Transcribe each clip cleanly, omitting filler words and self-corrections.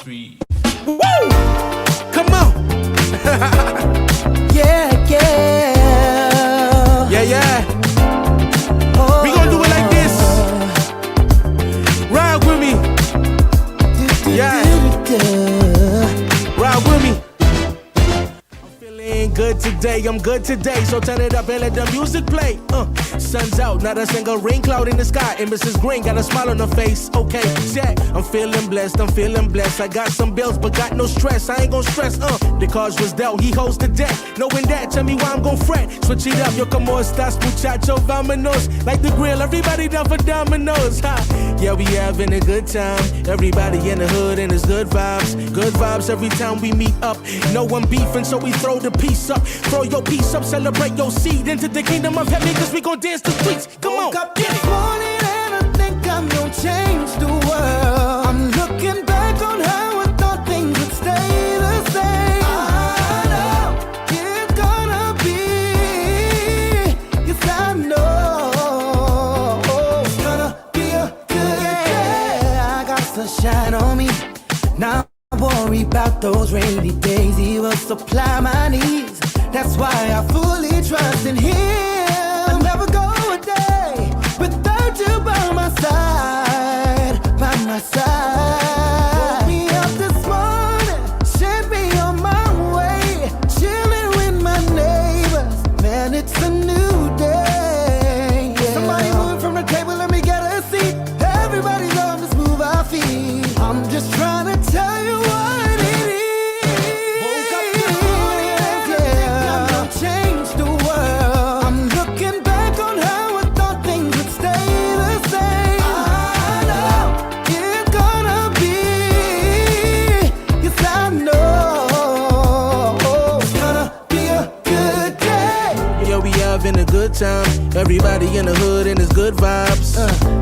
3. Woo! Come on. Yeah. Oh, we gonna do it like this. Ride with me. Yeah. Ride with me. I'm feeling good today. I'm good today. So turn it up and let the music play. Sun's out, not a single rain cloud in the sky. And Mrs. Green got a smile on her face. Okay, check. I'm feeling blessed. I got some bills, but got no stress. I ain't gon' stress. The cards was dealt. He holds the deck. Knowing that, tell me why I'm gon' fret. Switch it up. Yo, como estas, muchacho, vámonos. Like the grill, everybody down for dominoes. Ha. Yeah, we having a good time. Everybody in the hood and it's good vibes. Good vibes every time we meet up. No one beefing, so we throw the piece up. Throw your piece up, celebrate your seed into the kingdom of heaven, cause we gon' dance the streets. Come on, up this morning and I think I'm gonna change the world. I'm looking back on how I thought things would stay the same. I know it's gonna be, yes I know it's gonna be a good day. I got sunshine on me. Now I worry about those rainy days. He will supply my needs. That's why I fully trust in him. I'll never go a day without you by my side, by my side. Woke me up this morning, sent me on my way, chilling with my neighbors. Man, it's a new day. Yeah. Somebody move from the table, let me get a seat. Everybody's on, let's move our feet. I'm just trying to tell you what it is. Woke up this morning and yeah, I'm gonna change the world. I'm looking back on how I thought things would stay the same. I know it's gonna be, yes I know it's gonna be a good day. yeah, we having a good time. Everybody in the hood and it's good vibes.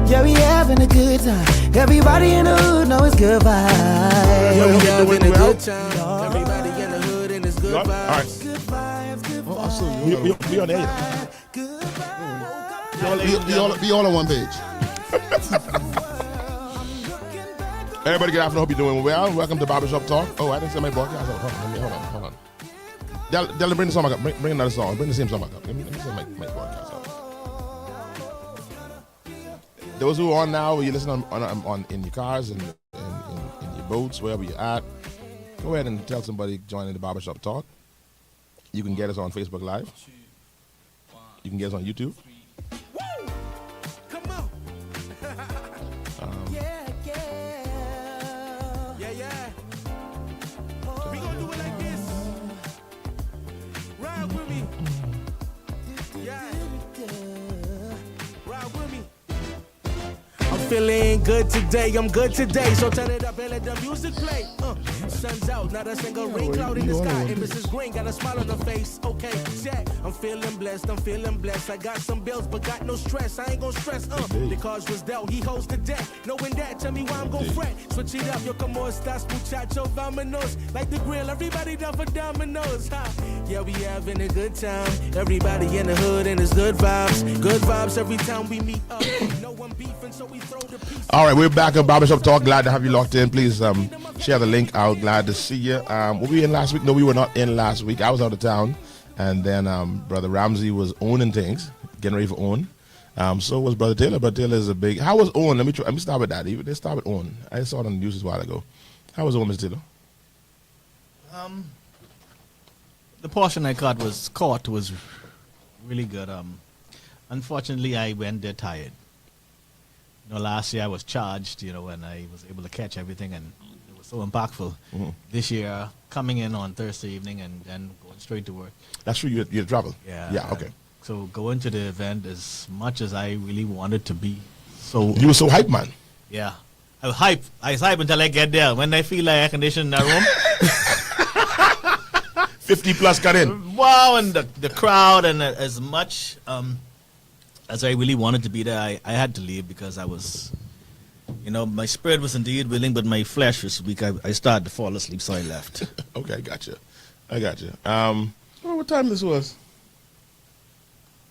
Yeah, we having a good time. Everybody in the hood know it's good vibes. Yeah, we having a you good out? time. Everybody in the hood and it's good All vibes. right. Good vibes, good Oh, I vibes. see you. We on the air. Good vibes. Be all on one page. Everybody get out and hope you're doing well. Welcome to Barbershop Talk. Oh, I didn't say my broadcast. Hold on. Della, bring the song back up. Bring another song. Bring the same song back up. Let me say my broadcast up. Those who are on now, you listen on in your cars and in your boats, wherever you're at, go ahead and tell somebody joining the Barbershop Talk. You can get us on Facebook Live. You can get us on YouTube. Come on. Yeah. We gonna do it like this. Ride with me. Yeah. Ride with me. I'm feeling good today. I'm good today. So turn it up and let the music play. Sun's out, not a single rain cloud in the sky. And Mrs. Green got a smile on her face. Okay, check. I'm feeling blessed. I got some bills, but got no stress. I ain't gon' stress. The cards was dealt. He holds the deck. Knowing that, tell me why I'm gon' fret. Switch it up. Yo, como estas, muchacho, vámonos. Like the grill, everybody down for dominoes. Ha. Yeah, we having a good time. Everybody in the hood and it's good vibes. Good vibes every time we meet up. No one beefing, so we throw the piece. All right, we're back on Barbershop Talk. Glad to have you locked in. Please share the link out. Glad to see you. Were we in last week? No, we were not in last week. I was out of town. And then Brother Ramsey was owning things, getting ready for own. So was Brother Taylor. Brother Taylor is a big... How was own? Let me start with that. Let's start with own. I saw it on the news a while ago. How was own, Mr. Taylor? The portion I caught was really good. Unfortunately, I went there tired. Last year I was charged, and I was able to catch everything, and it was so impactful. Mm-hmm. This year, coming in on Thursday evening and then going straight to work. That's true. You had travel. Yeah. Okay. So going to the event as much as I really wanted to be. So You were so hyped, man. yeah, I was hyped. Until I get there. When I feel like air conditioned in the room, 50 plus got in. wow, and the crowd, and as much as I really wanted to be there, I had to leave because I was, my spirit was indeed willing, but my flesh was weak. I started to fall asleep, so I left. Okay, I got you. What time this was?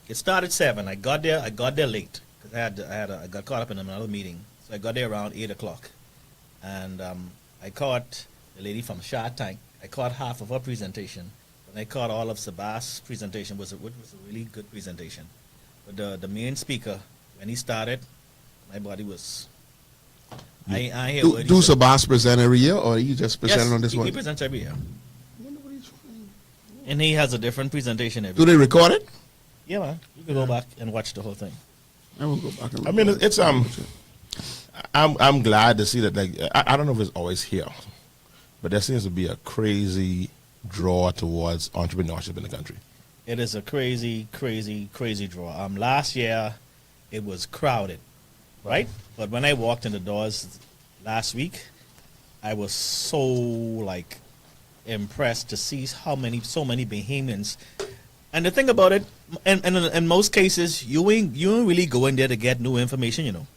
It started 7. I got there late because I got caught up in another meeting. So I got there around 8 o'clock, and I caught the lady from Shark Tank. I caught half of her presentation. And I caught all of Sabas' presentation. Was a really good presentation. But the main speaker, when he started, my body was... I hear what he Do said. Sabas present every year, or you just present Yes, on this he one? presents every year. And he has a different presentation every Do year. they record it? Yeah, man. You can go back and watch the whole thing. I will go back and I mean, look at it's I'm glad to see that. Like, I don't know if it's always here, but there seems to be a crazy draw towards entrepreneurship in the country. It is a crazy, crazy, crazy draw. Last year, it was crowded, right? But when I walked in the doors last week, I was so like impressed to see so many Bahamians. And the thing about it, and in most cases, you ain't really go in there to get new information. You know,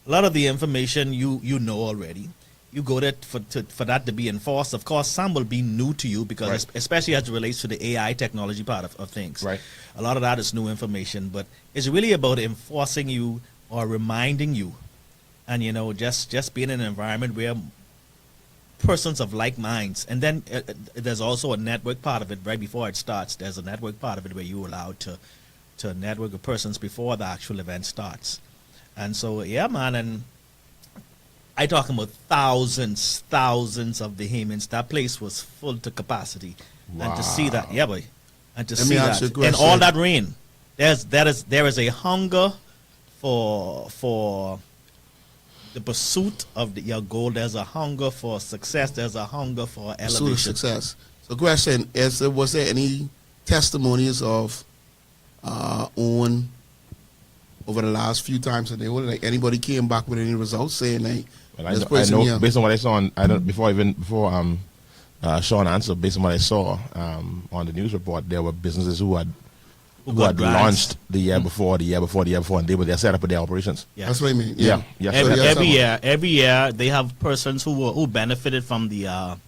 a lot of the information you know already. You go there for that to be enforced. Of course, some will be new to you because, Right. especially as it relates to the AI technology part of things. Right. A lot of that is new information, but it's really about enforcing you or reminding you, and just being in an environment where persons of like minds, and then there's also a network part of it right before it starts. There's a network part of it where you're allowed to network with persons before the actual event starts, and so yeah, man, and I talking about thousands of Bahamians. That place was full to capacity, and to see that, yeah, boy, and to Let see me ask that, you a and question. all that rain, there is a hunger for the pursuit of your goal. There's a hunger for success. There's a hunger for pursuit of elevation. success. So, question: was there any testimonies of OWN over the last few times that they were like anybody came back with any results saying like Well, this I person know here? based on what I saw on before Sean answered, based on what I saw on the news report, there were businesses who had got grants. launched the year before, and they were there set up with their operations. Yeah. That's what I mean. Yeah, yeah. So you have some- Every year they have persons who benefited from the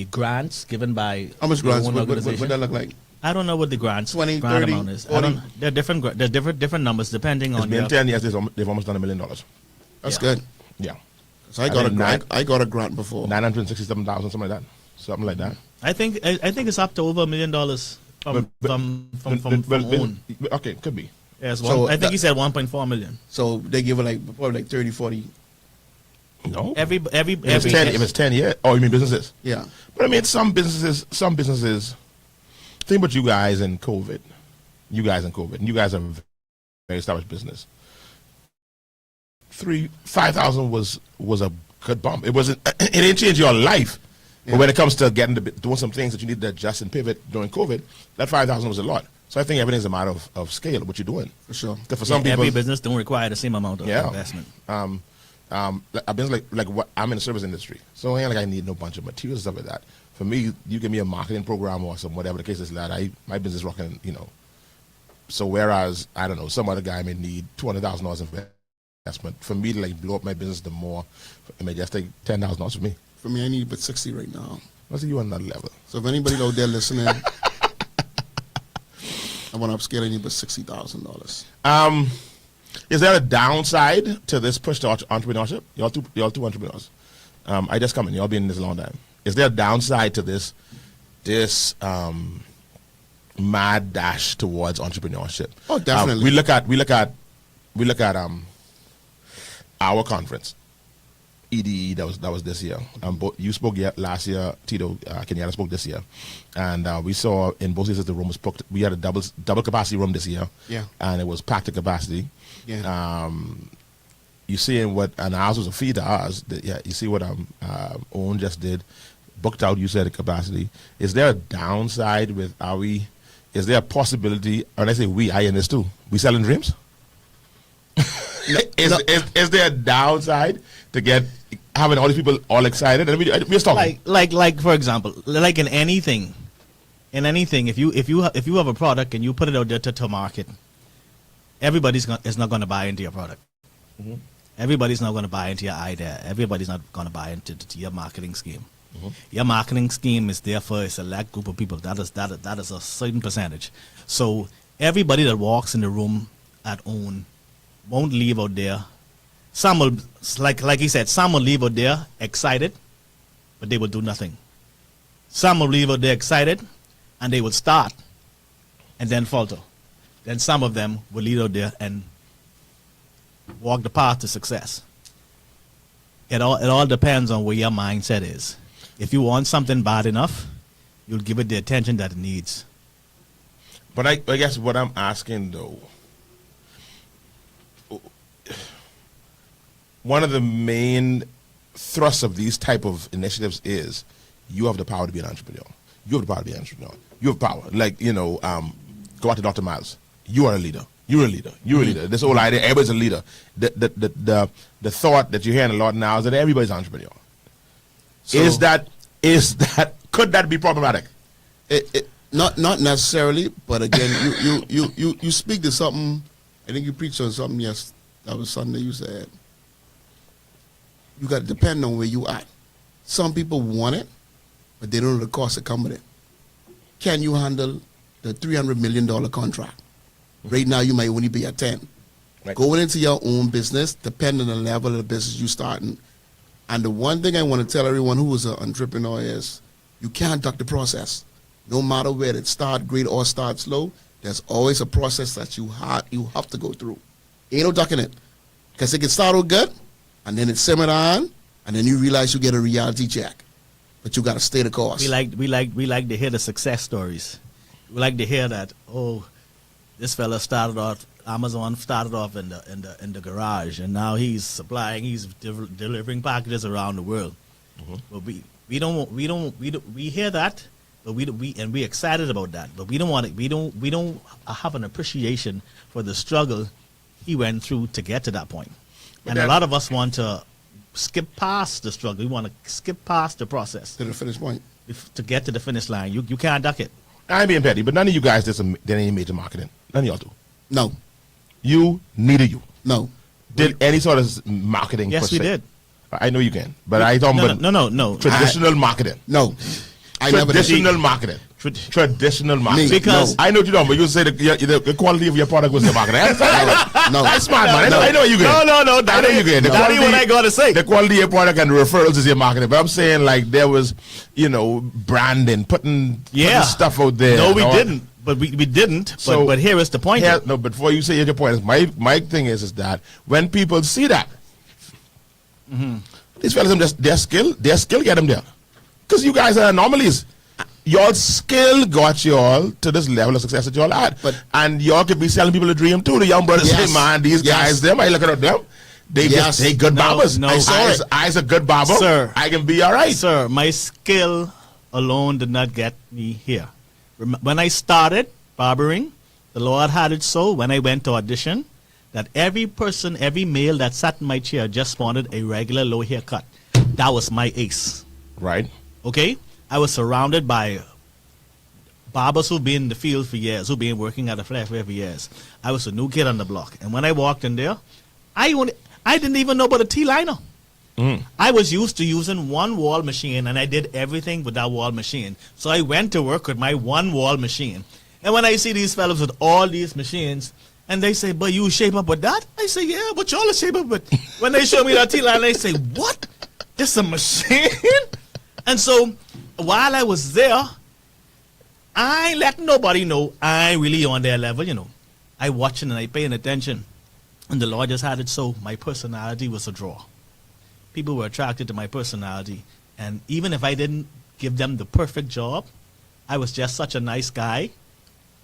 grants given by How much their grants own would organization. that look like? I don't know what the grants 20, grant 30, amount is. 40? They're different. There's different numbers depending It's on been your 10 years. They've almost done $1 million. That's Yeah. good. Yeah, So I I got a think grant. I got a grant before. 967,000, something like that. Something like that. I think it's up to over $1 million from OWN. Okay, could be. Yes, So I think he said 1.4 million. So they give it like probably like 30, 40. No. Every If it's 10 years, oh, you mean businesses? Yeah. But I mean, some businesses. Think about you guys and COVID. You guys are a very established business. 5,000 was a good bump. It wasn't. It didn't change your life. Yeah. But when it comes to doing some things that you need to adjust and pivot during COVID, that 5,000 was a lot. So I think everything's a matter of scale. What you're doing. For sure. 'Cause for some people, every business don't require the same amount of Yeah. investment. a business like what I'm in the service industry, so it ain't like I need no bunch of materials and stuff like that. For me, you give me a marketing program or some whatever the case is, that my business rocking, So whereas I don't know, some other guy may need $200,000 investment. For me to like blow up my business, the more it may just take $10,000 for me. For me, I need but 60 right now. I'll see you on another level. So if anybody out there listening, I want to upscale. I need but $60,000. Is there a downside to this push to entrepreneurship? Y'all two entrepreneurs. I just come in. Y'all been in this a long time. Is there a downside to this mad dash towards entrepreneurship? Oh, definitely. We look at our conference, EDE. That was this year. You spoke last year. Tito, Kenyatta spoke this year, and we saw in both cases the room was booked. We had a double capacity room this year. Yeah. And it was packed to capacity. Yeah. You seeing what, and ours was a fee to ours. You see what OWN just did, booked out. You said at capacity. Is there a downside with Is there a possibility? And I say I in this too. We selling dreams. Is there a downside to having all these people all excited? And we're just talking. Like for example, like in anything, if you have a product and you put it out there to market, everybody's is not going to buy into your product. Mm-hmm. Everybody's not going to buy into your idea. Everybody's not going to buy into your marketing scheme. Mm-hmm. Your marketing scheme is there for a select group of people. That is a certain percentage. So everybody that walks in the room at OWN won't leave out there some will, like he said, some will leave out there excited, but they will do nothing. Some will leave out there excited, and they will start, and then falter. Then some of them will leave out there and walk the path to success. It all depends on where your mindset is. If you want something bad enough, you'll give it the attention that it needs. But I guess what I'm asking, though, one of the main thrusts of these type of initiatives is you have the power to be an entrepreneur. You have the power to be an entrepreneur. You have power. Like, go out to Dr. Miles. You are a leader. You're a leader. You're a leader. This whole idea, everybody's a leader. The thought that you're hearing a lot now is that everybody's an entrepreneur. So, could that be problematic? Not necessarily, but again, you speak to something. I think you preached on something. Yes, that was Sunday. You said you got to depend on where you at. Some people want it, but they don't know the cost that come with it. Can you handle the $300 million contract? Right now, you might only be at 10. Right. Going into your own business, depending on the level of the business you starting. And the one thing I want to tell everyone who is an entrepreneur is you can't duck the process. No matter where it start great or start slow, there's always a process that you have to go through. Ain't no ducking it. Because it can start out good, and then it simmer on, and then you realize you get a reality check. But you got to stay the course. We like to hear the success stories. We like to hear that, this fella started off, Amazon started off in the garage, and now he's delivering packages around the world. Mm-hmm. But we hear that, but we're excited about that. But we don't have an appreciation for the struggle he went through to get to that point. And a lot of us want to skip past the struggle. We want to skip past the process To the finish point. to get to the finish line. You can't duck it. I ain't being petty, but none of you guys did any major marketing. None of y'all do. No. You, neither you. No. Did any sort of marketing? Yes, per we se? did. I know you can, but I talking about No. traditional marketing. No. I never did. Traditional marketing. Traditional marketing. Because- I know what you don't, but you say the quality of your product was the marketing. No. That's smart, man. I know you get. No. I know you get. That ain't what I gotta say. The quality of your product and the referrals is your marketing. But I'm saying like there was, branding, putting stuff out there. No, we didn't. But we didn't. But here is the point. No, but before you say your point, my thing is that when people see that, these fellas, their skill get them there. Because you guys are anomalies. Your skill got y'all to this level of success that y'all had. And y'all could be selling people a dream too. The young brothers say, man, these guys, them, I look at them. They good barbers. No, I's a good barber. Sir. I can be all right. Sir, my skill alone did not get me here. When I started barbering, the Lord had it so when I went to audition that every male that sat in my chair just wanted a regular low haircut. That was my ace. Right. Okay? I was surrounded by barbers who've been in the field for years, who've been working at a flat for years. I was a new kid on the block. And when I walked in there, I didn't even know about a T-liner. I was used to using one wall machine, and I did everything with that wall machine. So I went to work with my one wall machine. And when I see these fellows with all these machines, and they say, but you shape up with that? I say, yeah, but y'all shape up with. When they show me that T-liner, they say, what? This a machine? And so while I was there, I ain't letting nobody know I ain't really on their level, I watching and I paying attention. And the Lord just had it so my personality was a draw. People were attracted to my personality. And even if I didn't give them the perfect job, I was just such a nice guy,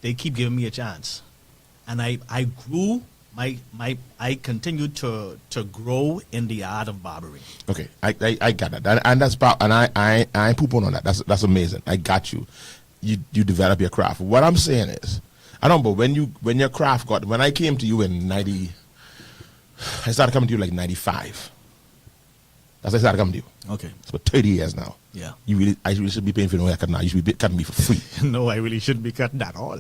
they keep giving me a chance. And I grew, I continued to grow in the art of barbering. Okay, I got that, and that's and I ain't pooping on that. That's amazing. I got you. You develop your craft. What I'm saying is, I don't know, but when your craft when I came to you in 90, I started coming to you like 95. That's when I started coming to you. Okay. It's about 30 years now. Yeah. I really should be paying for no haircut now. You should be cutting me for free. No, I really shouldn't be cutting at all.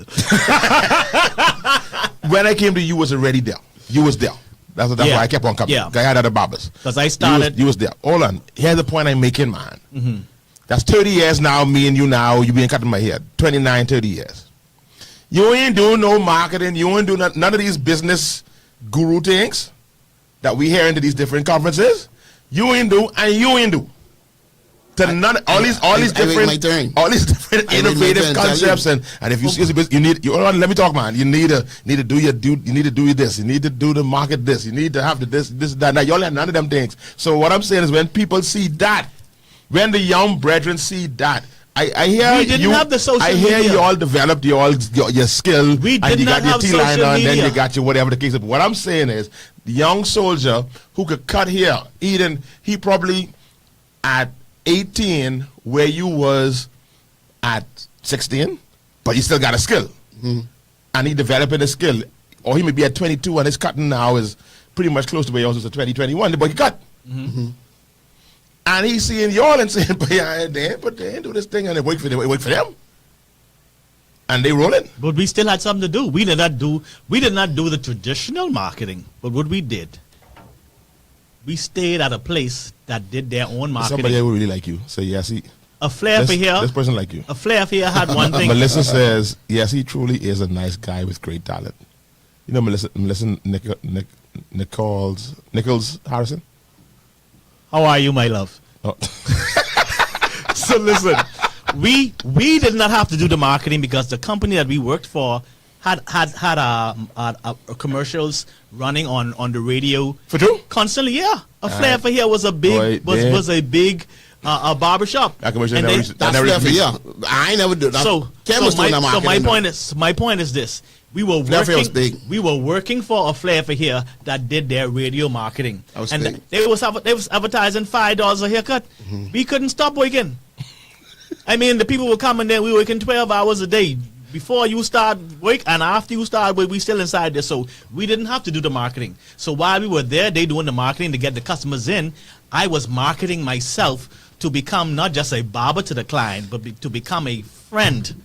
When I came to you, you was already there. You was there. That's why I kept on coming. Yeah. I had other barbers. Because I started. You was there. Hold on. Here's the point I'm making, man. Mm-hmm. That's 30 years now, me and you now, you been cutting my hair. 29, 30 years. You ain't doing no marketing. You ain't doing none of these business guru things. that we hear into these different conferences, you ain't do and you ain't do. To none, all these different innovative concepts, and if you see you need let me talk, man. You need to do this. You need to do the market this. You need to have the this that. Now y'all have none of them things. So what I'm saying is, when people see that, when the young brethren see that, I hear we didn't have the social I hear media. you all developed your skill. We and did you not got your have T-liner, social and then media. you got your whatever the case is. But what I'm saying is, the young soldier who could cut here, he probably at 18 where you was at 16, but he still got a skill. And he developing a skill. Or he may be at 22 and his cutting now is pretty much close to where he was at 2021, but he cut. And he's seeing y'all and saying, but they ain't do this thing, and it work for them. And they rolling. But we still had something to do. We did not do the traditional marketing, but what we did, we stayed at a place that did their own marketing. Somebody who really like you. So yes, A flair for here. This person like you. A flair for here had one thing. Melissa says, yes, he truly is a nice guy with great talent. You know Melissa Nichols Harrison? How are you, my love? Oh. So listen, we did not have to do the marketing because the company that we worked for had commercials running on the radio For true? constantly. Yeah, a flair for here was a big a barbershop. That commercial And never they- reached- That's never left reached- yeah. I ain't never do that. My point is this: we were Flair for Here was working. big. We were working for a Flair for here that did their radio marketing, That was and big. they was advertising $5 a haircut. We couldn't stop working. I mean, the people were coming there. We were working 12 hours a day. Before you start work and after you start work, we still inside there. So we didn't have to do the marketing. So while we were there, they doing the marketing to get the customers in. I was marketing myself to become not just a barber to the client, but to become a friend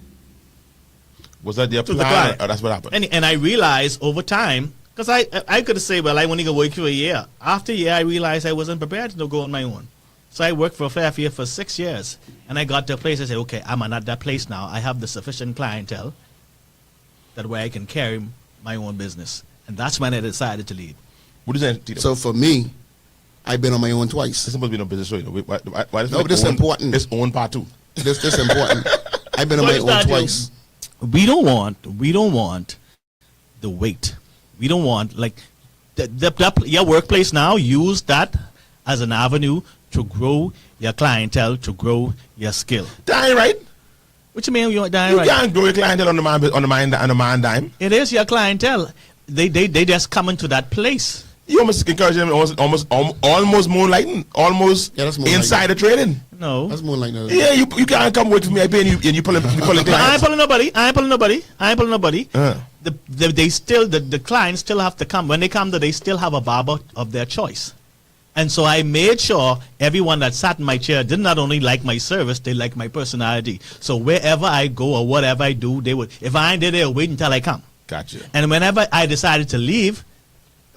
Was that their to the plan? client. Or that's what happened? And I realized over time, because I could say, well, I only going to work for a year. After a year, I realized I wasn't prepared to go on my own. So I worked for Flair for 6 years. And I got to a place, I said, okay, I'm at that place now. I have the sufficient clientele that way I can carry my own business. And that's when I decided to leave. What is that, Tito? So for me, I've been on my own twice. This supposed to be no business show. You know. Why No, but this is important. It's own part two. This is important. I've been on What my is own that, twice. We don't want the wait. We don't want, like, your workplace now, use that as an avenue to grow your clientele, to grow your skill. That ain't right. What you mean you're dying You right? can't grow your clientele on the man dime. It is your clientele. They just come into that place. You almost encourage them almost moonlighting, almost Yeah, that's moonlighting. insider trading. No. That's more like that. Yeah, you can't come work for me. I pay you and you pulling I ain't clients. pulling nobody. I ain't pulling nobody. Uh. The clients still have to come. When they come, they still have a barber of their choice. And so I made sure everyone that sat in my chair did not only like my service, they like my personality. So wherever I go or whatever I do, they would. If I ain't there, they'll wait until I come. Gotcha. And whenever I decided to leave,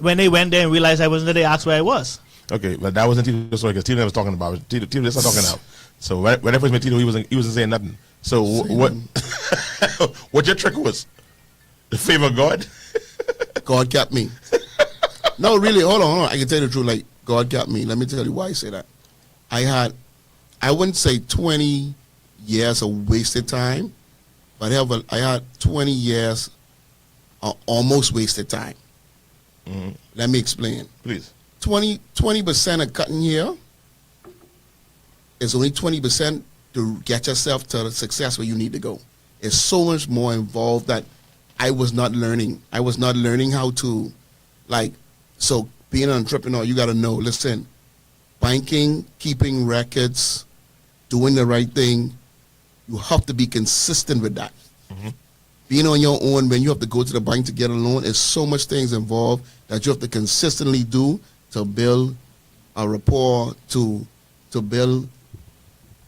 when they went there and realized I wasn't there, they asked where I was. Okay, but that wasn't Tito's story because Tito was talking about it. Tito just not talking now. So when I first met Tito, he wasn't saying nothing. So what? What your trick was? The favor of God. God kept me. No, really, hold on. I can tell you the truth. Like, God kept me. Let me tell you why I say that. I wouldn't say 20 years of wasted time, but I had 20 years of almost wasted time. Let me explain. Please. 20% of cutting here is only 20% to get yourself to the success where you need to go. It's so much more involved that I was not learning. I was not learning how to, so being an entrepreneur, you got to know, listen, banking, keeping records, doing the right thing, you have to be consistent with that. Being on your own, when you have to go to the bank to get a loan, there's so much things involved that you have to consistently do to build a rapport, to build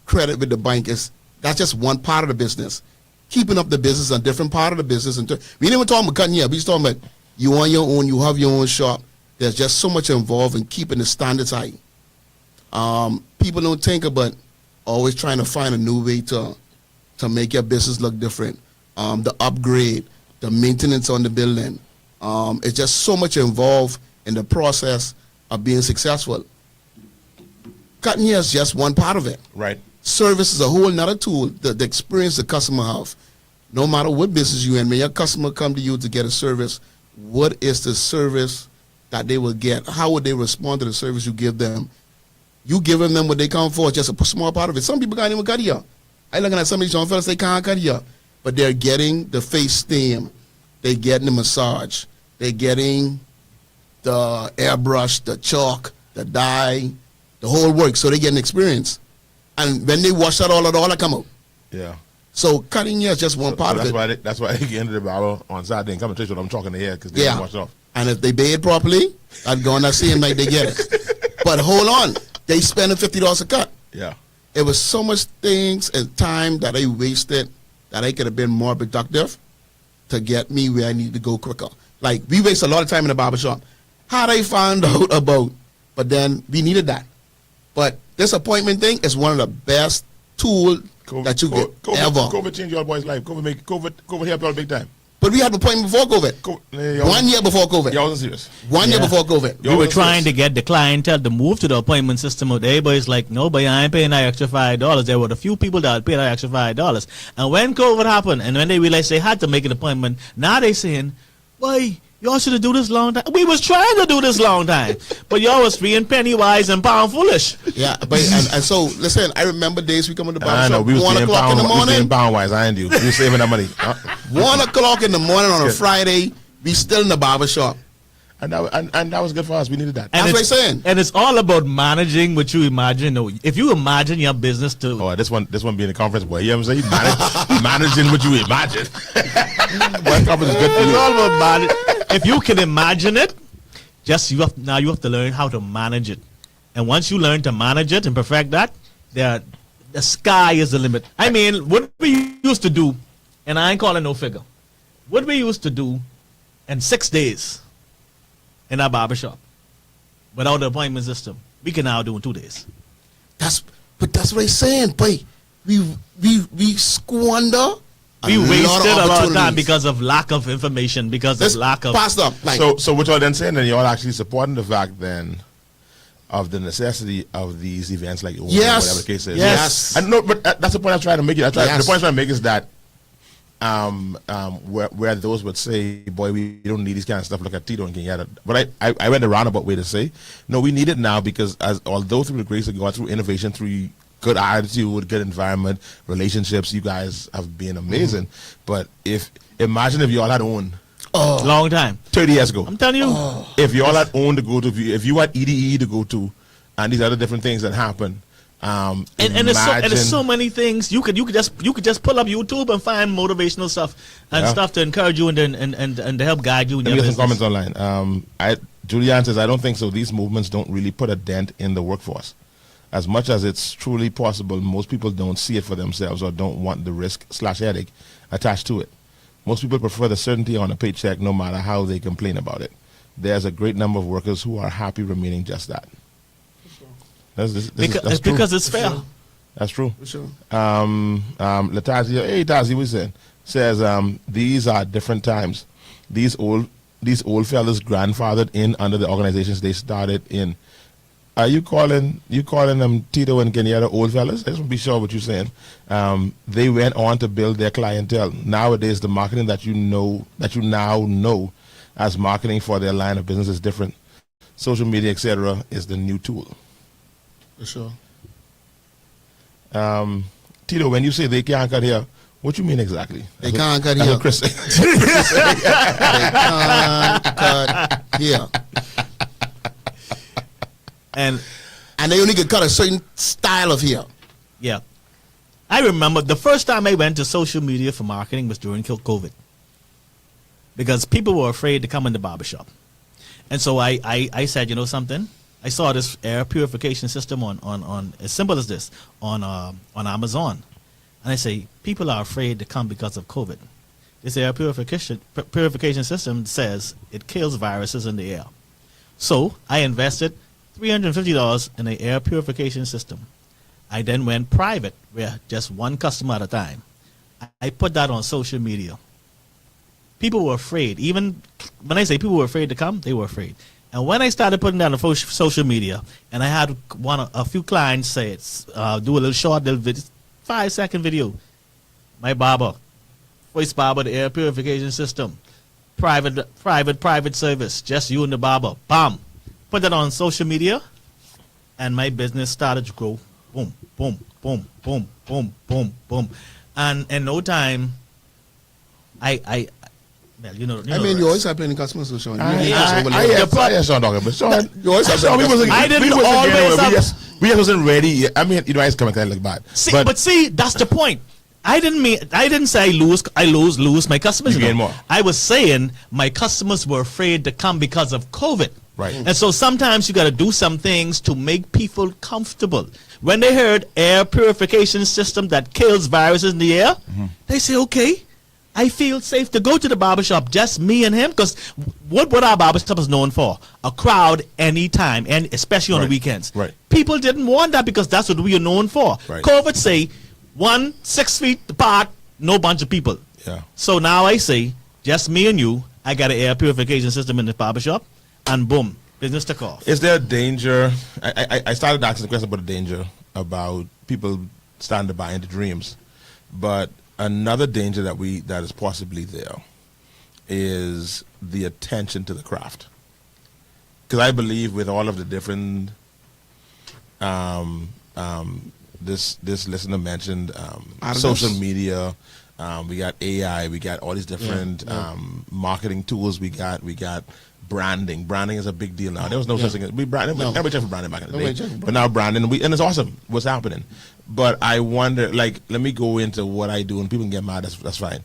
credit with the bank. That's just one part of the business. Keeping up the business, a different part of the business. We didn't even talk about cutting here. We just talking about you on your own, you have your own shop. There's just so much involved in keeping the standards high. People don't think about always trying to find a new way to make your business look different. The upgrade, the maintenance on the building. It's just so much involved in the process of being successful. Cutting hair is just one part of it. Right. Service is a whole nother tool. The experience the customer have. No matter what business you in, when your customer come to you to get a service, what is the service that they will get? How would they respond to the service you give them? You giving them what they come for, just a small part of it. Some people can't even cut here. I looking at some of these young fellas, they can't cut here. But they're getting the face steam. They're getting the massage. They're getting the airbrush, the chalk, the dye, the whole work. So they get an experience. And when they wash that all that come out. Yeah. So cutting hair is just one part of it. That's why they get into the barber on Saturday and come and touch what I'm talking to hair because they don't wash it off. And if they bathe properly, I'd go on that same night they get it. But hold on. They spending $50 a cut. Yeah. It was so much things and time that I wasted that I could have been more productive to get me where I needed to go quicker. Like, we waste a lot of time in the barbershop. How they found out about, but then we needed that. But this appointment thing is one of the best tools that you get ever. COVID changed your boy's life. COVID helped y'all big time. But we had an appointment before COVID. 1 year before COVID. Y'all wasn't serious. 1 year before COVID. We were trying to get the clientele to move to the appointment system. Everybody's like, no, but I ain't paying that extra $5. There were a few people that paid that extra $5. And when COVID happened, and when they realized they had to make an appointment, now they saying, why, y'all should have do this long time. We was trying to do this long time. But y'all was being penny wise and pound foolish. Yeah, but and so, listen, I remember days we come in the barbershop, I know, we was 1 o'clock in the morning. We was pound wise, I ain't you. We was saving that money. 1 o'clock in the morning on a Friday, we still in the barbershop. And that was good for us. We needed that. That's what I'm saying. And it's all about managing what you imagine. If you imagine your business to... Oh, this one being a conference boy. You know what I'm saying? Managing what you imagine. One conference is good for you. It's all about managing. If you can imagine it, you have to learn how to manage it. And once you learn to manage it and perfect that, the sky is the limit. I mean, what we used to do, and I ain't calling no figure, what we used to do in 6 days in our barbershop without the appointment system, we can now do in 2 days. That's what I'm saying, boy. We squander. We wasted a lot of time because of lack of information, because of lack of... Pastor, so what y'all then saying, then y'all actually supporting the fact then of the necessity of these events like yes, whatever the case is. Yes. I know, but that's the point I'm trying to make. The point I'm trying to make is that where those would say, boy, we don't need these kind of stuff, look at Tito and Kenyatta. But I went a roundabout way to say, no, we need it now because although through the grace of God, through innovation, through good attitude, good environment, relationships, you guys have been amazing. But imagine if you all had owned long time 30 years ago. I'm telling you, if you all had owned to go to, if you had EDE to go to, and these other different things that happen. And there's so many things you could just pull up YouTube and find motivational stuff and stuff to encourage you and to help guide you in your business. Some comments online. Julianne says, I don't think so. These movements don't really put a dent in the workforce. As much as it's truly possible, most people don't see it for themselves or don't want the risk/headache attached to it. Most people prefer the certainty on a paycheck no matter how they complain about it. There's a great number of workers who are happy remaining just that. That's because it's fair. Sure. That's true. For sure. Latazia, hey Tazi, we said, says these are different times. These old fellas grandfathered in under the organizations they started in. Are you calling them Tito and Kenyatta old fellas? I just want to be sure what you're saying. They went on to build their clientele. Nowadays, the marketing that you now know as marketing for their line of business is different. Social media, etc., is the new tool. For sure. Tito, when you say they can't cut here, what you mean exactly? They can't cut here. Chris. They can't cut here. And they only could cut a certain style of hair. Yeah. I remember the first time I went to social media for marketing was during COVID. Because people were afraid to come in the barbershop. And so I said, you know something? I saw this air purification system on as simple as this, on Amazon. And I say, people are afraid to come because of COVID. This air purification system says it kills viruses in the air. So I invested $350 in an air purification system. I then went private, where just one customer at a time. I put that on social media. People were afraid. Even when I say people were afraid to come, they were afraid. And when I started putting down the social media, and I had a few clients say it's do a little short, little 5-second video. My barber, voice barber, the air purification system, private service, just you and the barber. Bam, put that on social media, and my business started to grow. Boom, boom, boom, boom, boom, boom, boom, and in no time, well, you know I mean, you always have plenty of customers, so Sean. Sean talking, but Sean, you always have Sean, I didn't always have. We just wasn't ready. I mean, you know, it's coming kind of like bad. But see, that's the point. I didn't say I lose my customers. You gain more. I was saying my customers were afraid to come because of COVID. Right. And so sometimes you got to do some things to make people comfortable. When they heard air purification system that kills viruses in the air, they say, okay, I feel safe to go to the barbershop, just me and him, because what our barbershop is known for? A crowd anytime, and especially on the weekends. Right. People didn't want that because that's what we are known for. Right. COVID say 6 feet apart, no bunch of people. Yeah. So now I say, just me and you, I got an air purification system in the barbershop, and boom, business took off. Is there a danger? I started asking the question about the danger about people starting to buy into dreams, but another danger that is possibly there is the attention to the craft. Because I believe with all of the different, this listener mentioned social media, we got AI, we got all these different marketing tools. We got branding. Branding is a big deal now. There was no such thing as everybody checked for branding back in the day, but now branding and it's awesome what's happening. But I wonder, like, let me go into what I do, and people can get mad. That's fine.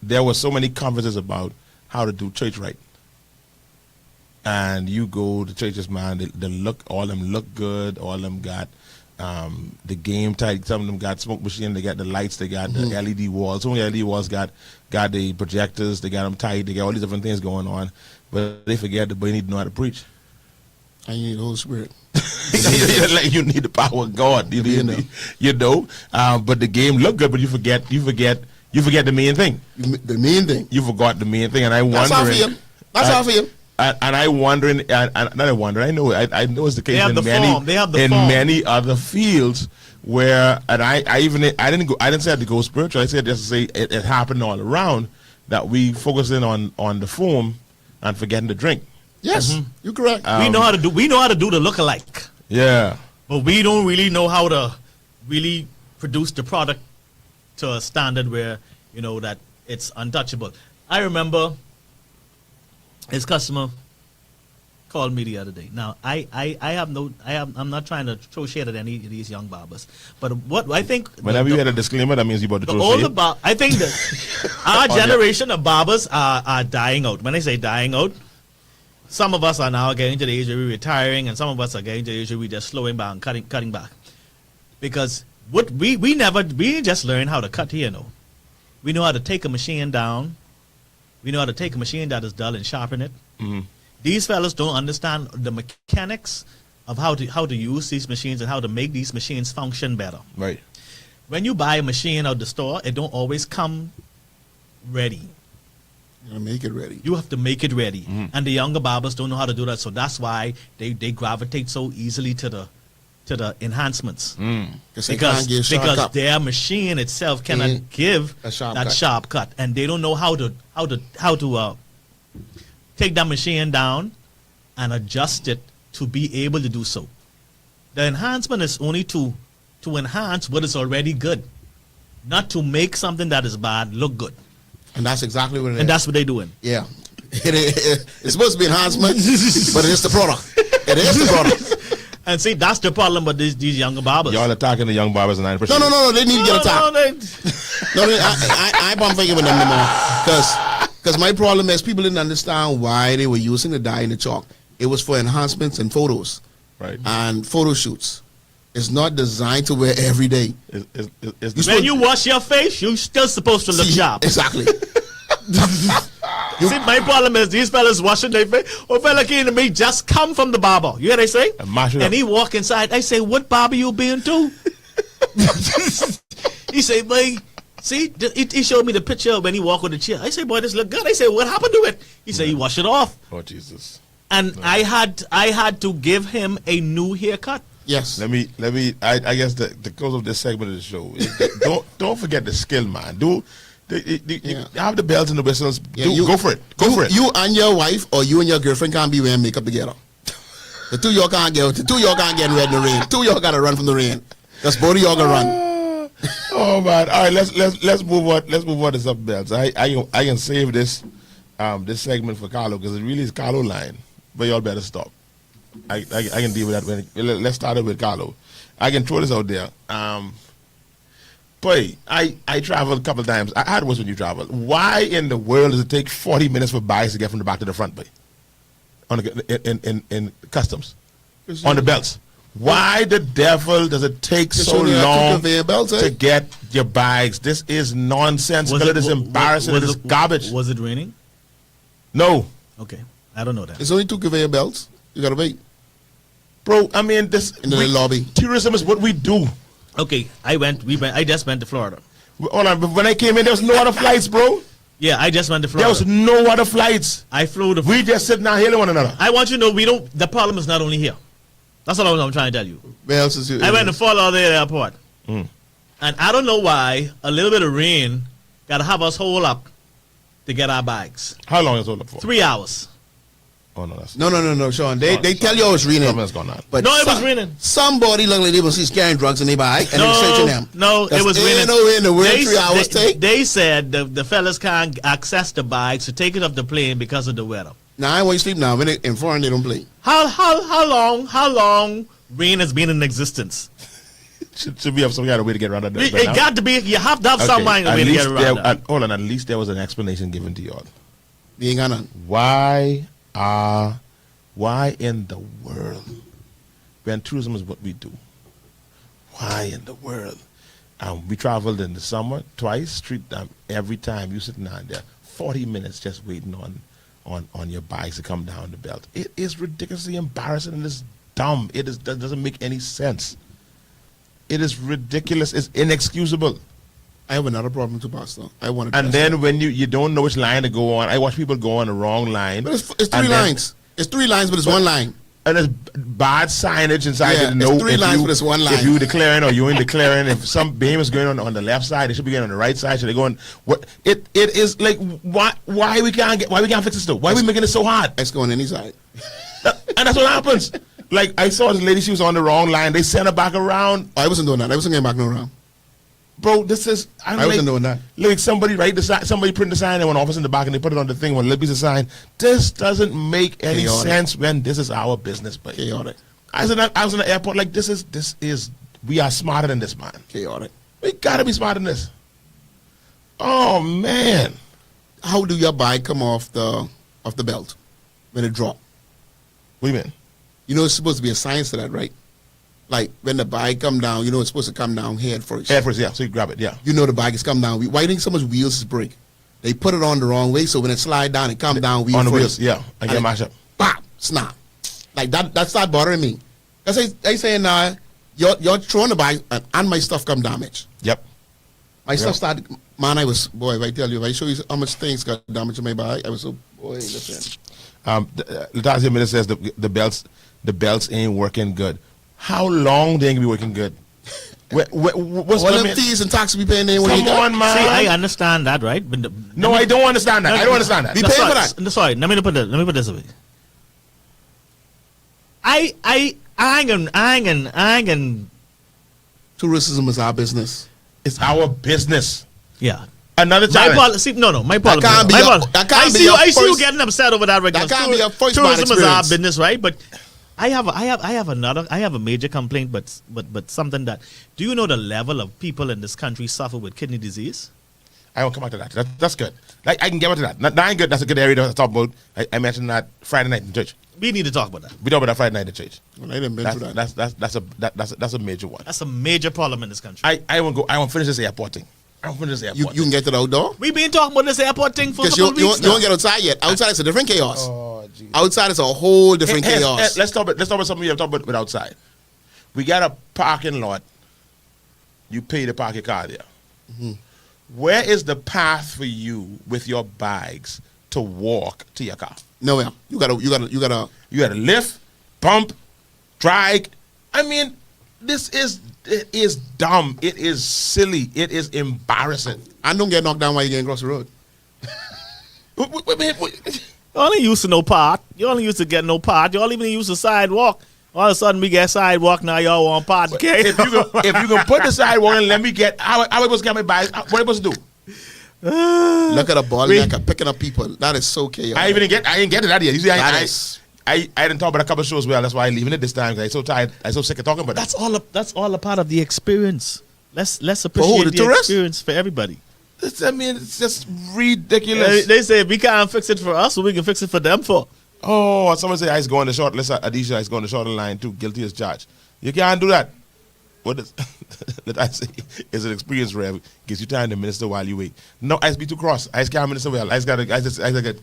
There were so many conferences about how to do church right, and you go to churches, man. They look, all of them look good. All of them got the game tight. Some of them got smoke machine. They got the lights. They got the LED walls. Some of the LED walls got the projectors. They got them tight. They got all these different things going on, but they forget that you need to know how to preach. And you need the Holy Spirit. Like, you need the power of God. You know. But the game look good, but you forget the main thing. The main thing. You forgot the main thing, and I wonder. That's how I feel. That's how I feel. And I wondering, I know it's the case in many other fields where, and I didn't say I had to go spiritual. I said just to say it happened all around, that we focus in on the form and forgetting to drink. Yes, you're correct. We know how to do the look-alike. Yeah, but we don't really know how to really produce the product to a standard where that it's untouchable. I remember his customer called me the other day. Now I'm not trying to throw shade at any of these young barbers, but what I think, whenever you had a disclaimer, that means you about to throw shade. I think that our generation of barbers are dying out. When I say dying out, some of us are now getting to the age where we're retiring, and some of us are getting to the age where we're just slowing back and cutting back. Because what we just learn how to cut here, no. We know how to take a machine down. We know how to take a machine that is dull and sharpen it. These fellas don't understand the mechanics of how to use these machines and how to make these machines function better. Right. When you buy a machine out the store, it don't always come ready. You gotta make it ready. You have to make it ready. And the younger barbers don't know how to do that, so that's why they gravitate so easily to the enhancents. Because their machine itself cannot give that sharp cut, and they don't know how to take that machine down and adjust it to be able to do so. The enhancement is only to enhance what is already good, not to make something that is bad look good. And that's exactly what it is. And that's what they're doing. Yeah. It's supposed to be enhancement, but it's the product. It is the product. And see, that's the problem with these younger barbers. Y'all attacking the young barbers 9%. No, they need to get attacked. I won't figure with them anymore. Because my problem is people didn't understand why they were using the dye and the chalk. It was for enhancements and photos. Right. And photo shoots. It's not designed to wear every day. When you wash your face, you're still supposed to look sharp. Exactly. See, my problem is these fellas washing their face. Oh, fella came to me, just come from the barber. You hear what they say? And he walk inside. I say, what barber you been to? He say, boy, See, he showed me the picture when he walked with the chair. I said, boy, this look good. I said, what happened to it? He said, he washed it off. Oh Jesus. And I had to give him a new haircut. Yes. Let me. I guess the close of this segment of the show. don't forget the skill, man. You have the bells and the whistles. Go for it. Go for it. You and your wife or you and your girlfriend can't be wearing makeup together. The two of y'all can't get red in the rain. Two of y'all gotta run from the rain. That's both of y'all gonna run. Oh man! All right, let's move on. Let's move on to something else. I can save this segment for Carlo because it really is Carlo line. But y'all better stop. I can deal with that. Let's start it with Carlo. I can throw this out there. Boy, I traveled a couple of times. I had was when you travel. Why in the world does it take 40 minutes for bikes to get from the back to the front, boy? In customs, on the belts. Why the devil does it take so long to get your bags? This is nonsense. It is embarrassing. It is garbage. Was it raining? No. Okay, I don't know that. It's only 2 conveyor belts. You gotta wait. Bro, I mean, this in the lobby. Tourism is what we do. Okay, I just went to Florida. Hold on, but when I came in, there was no other flights, bro. Yeah, I just went to Florida. There was no other flights. I flew to. We just sitting down hailing one another. I want you to know the problem is not only here. That's all I'm trying to tell you. Where else is it? I went to Fort Lauderdale Airport. And I don't know why a little bit of rain got to have us hold up to get our bags. How long is it hold up for? 3 hours. Oh, no, that's No, Sean. They tell you it's raining. Something's going on. But no, it was raining. Somebody look like they was carrying drugs in their bag and they searching them. No, it was raining. No way in the world 3 hours take. They said the fellas can't access the bags to take it off the plane because of the weather. Now I want you to sleep now. When in foreign they don't play. How long rain has been in existence? Should we have some kind of way to get around that? It got to be. You have to have some kind of way to get around that. Hold on. At least there was an explanation given to y'all. We ain't got none. Why in the world, when tourism is what we do, why in the world? We traveled in the summer twice, every time you sitting down there, 40 minutes just waiting on your bikes to come down the belt. It is ridiculously embarrassing and it's dumb. That doesn't make any sense. It is ridiculous. It's inexcusable. I have another problem too, Pastor. And then when you don't know which line to go on, I watch people go on the wrong line. But it's 3 lines. It's 3 lines, but it's 1 line. And there's bad signage inside. Yeah, It's 3 lines, but it's 1 line. If you declaring or you ain't declaring, if some beam is going on the left side, they should be going on the right side. Should they go on? What it is like? Why we can't fix this though? Why are we making it so hard? It's going any side. And that's what happens. Like I saw this lady, she was on the wrong line. They sent her back around. I wasn't doing that. I wasn't getting back no round. Bro, this is I wasn't doing that. Like somebody write the sign, somebody print the sign in one office in the back and they put it on the thing when Libby's a sign. This doesn't make any sense when this is our business, but chaotic. I was in the airport like this is we are smarter than this, man. Chaotic. We gotta be smarter than this. Oh man. How do your bike come off the belt when it drop? What do you mean? You know it's supposed to be a science to that, right? Like when the bike come down, you know it's supposed to come down head first. Head first, yeah. So you grab it, yeah. You know the bike is come down. Why do you think so much wheels is break? They put it on the wrong way, so when it slide down, it come down wheel on the first. wheels, yeah. I get mashed up. Pop, snap. Like that start bothering me. Cause they saying you're throwing the bike and my stuff come damaged. Yep. My stuff started. Man, if I tell you, if I show you how much things got damaged in my bike, I was so listen. Latasha Miller says the belts ain't working good. How long they ain't gonna be working good? What's all them fees and taxes we paying? Come on, man. See, I understand that, right? But no, I don't understand that. I don't understand that. We pay for that. Sorry, let me put this away. I ain't gonna. Tourism is our business. It's our business. Yeah. Another challenge. My problem. I see you getting upset over that right now. That can't be your first tourism is our business, right? But I have a major complaint, but something that. Do you know the level of people in this country suffer with kidney disease? I won't come back to that. That's good. Like I can get back to that. That ain't good. That's a good area to talk about. I mentioned that Friday night in church. We need to talk about that. We talk about that Friday night in church. Well, I didn't mention that. That's a major one. That's a major problem in this country. I won't finish this airport thing. You can get to the outdoor? We've been talking about this airport thing for a couple of weeks now. You won't get outside yet. Outside it's a different chaos. Oh, geez. Outside it's a whole different chaos. Let's talk about something we have talked about with outside. We got a parking lot. You pay to park your car there. Mm-hmm. Where is the path for you with your bags to walk to your car? Nowhere. You gotta. You gotta lift, bump, drag. I mean, it is dumb. It is silly. It is embarrassing. And don't get knocked down while you're getting across the road. You only used to no part. You only used to get no part. You only even used to sidewalk. All of a sudden we get sidewalk. Now y'all want part. Okay? If you can put the sidewalk and let me get, how am I supposed to get my bag? What am I supposed to do? Look at a ball neck picking up people. That is so chaotic. I didn't get it out yet. You see, That I didn't talk about a couple of shows well. That's why I'm leaving it this time because I'm so tired. I'm so sick of talking about it. That's all a part of the experience. Let's who, appreciate the the tourists? experience for everybody. It's just ridiculous. They say if we can't fix it for us, so we can fix it for them for. Oh, someone say Ice going the short. Listen, Adisha Ice going the short line too. Guilty as charged. You can't do that. What is that I say? It's an experience, Rev. Gives you time to minister while you wait. No, Ice be too cross. Ice can't minister well. Ice gotta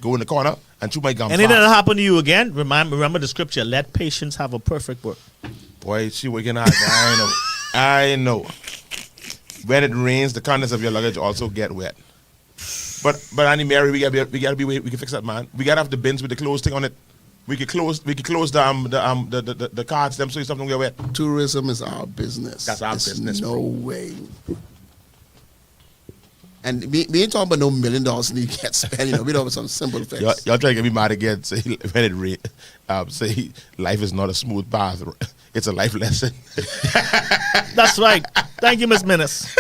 go in the corner and chew my gum. And it didn't happen to you again. Remember the scripture. Let patience have a perfect work. Boy, she waking up. I know. When it rains, the contents of your luggage also get wet. But Annie Mary, we gotta be we can fix that, man. We gotta have the bins with the clothes thing on it. We could close the cards them so something get wet. Tourism is our business. That's our business, No way. And we ain't talking about no $1 million need to get spent. We don't have some simple fix. Y'all trying to get me mad again? Say when it rain, say life is not a smooth path. It's a life lesson. That's right. Thank you, Miss Menace.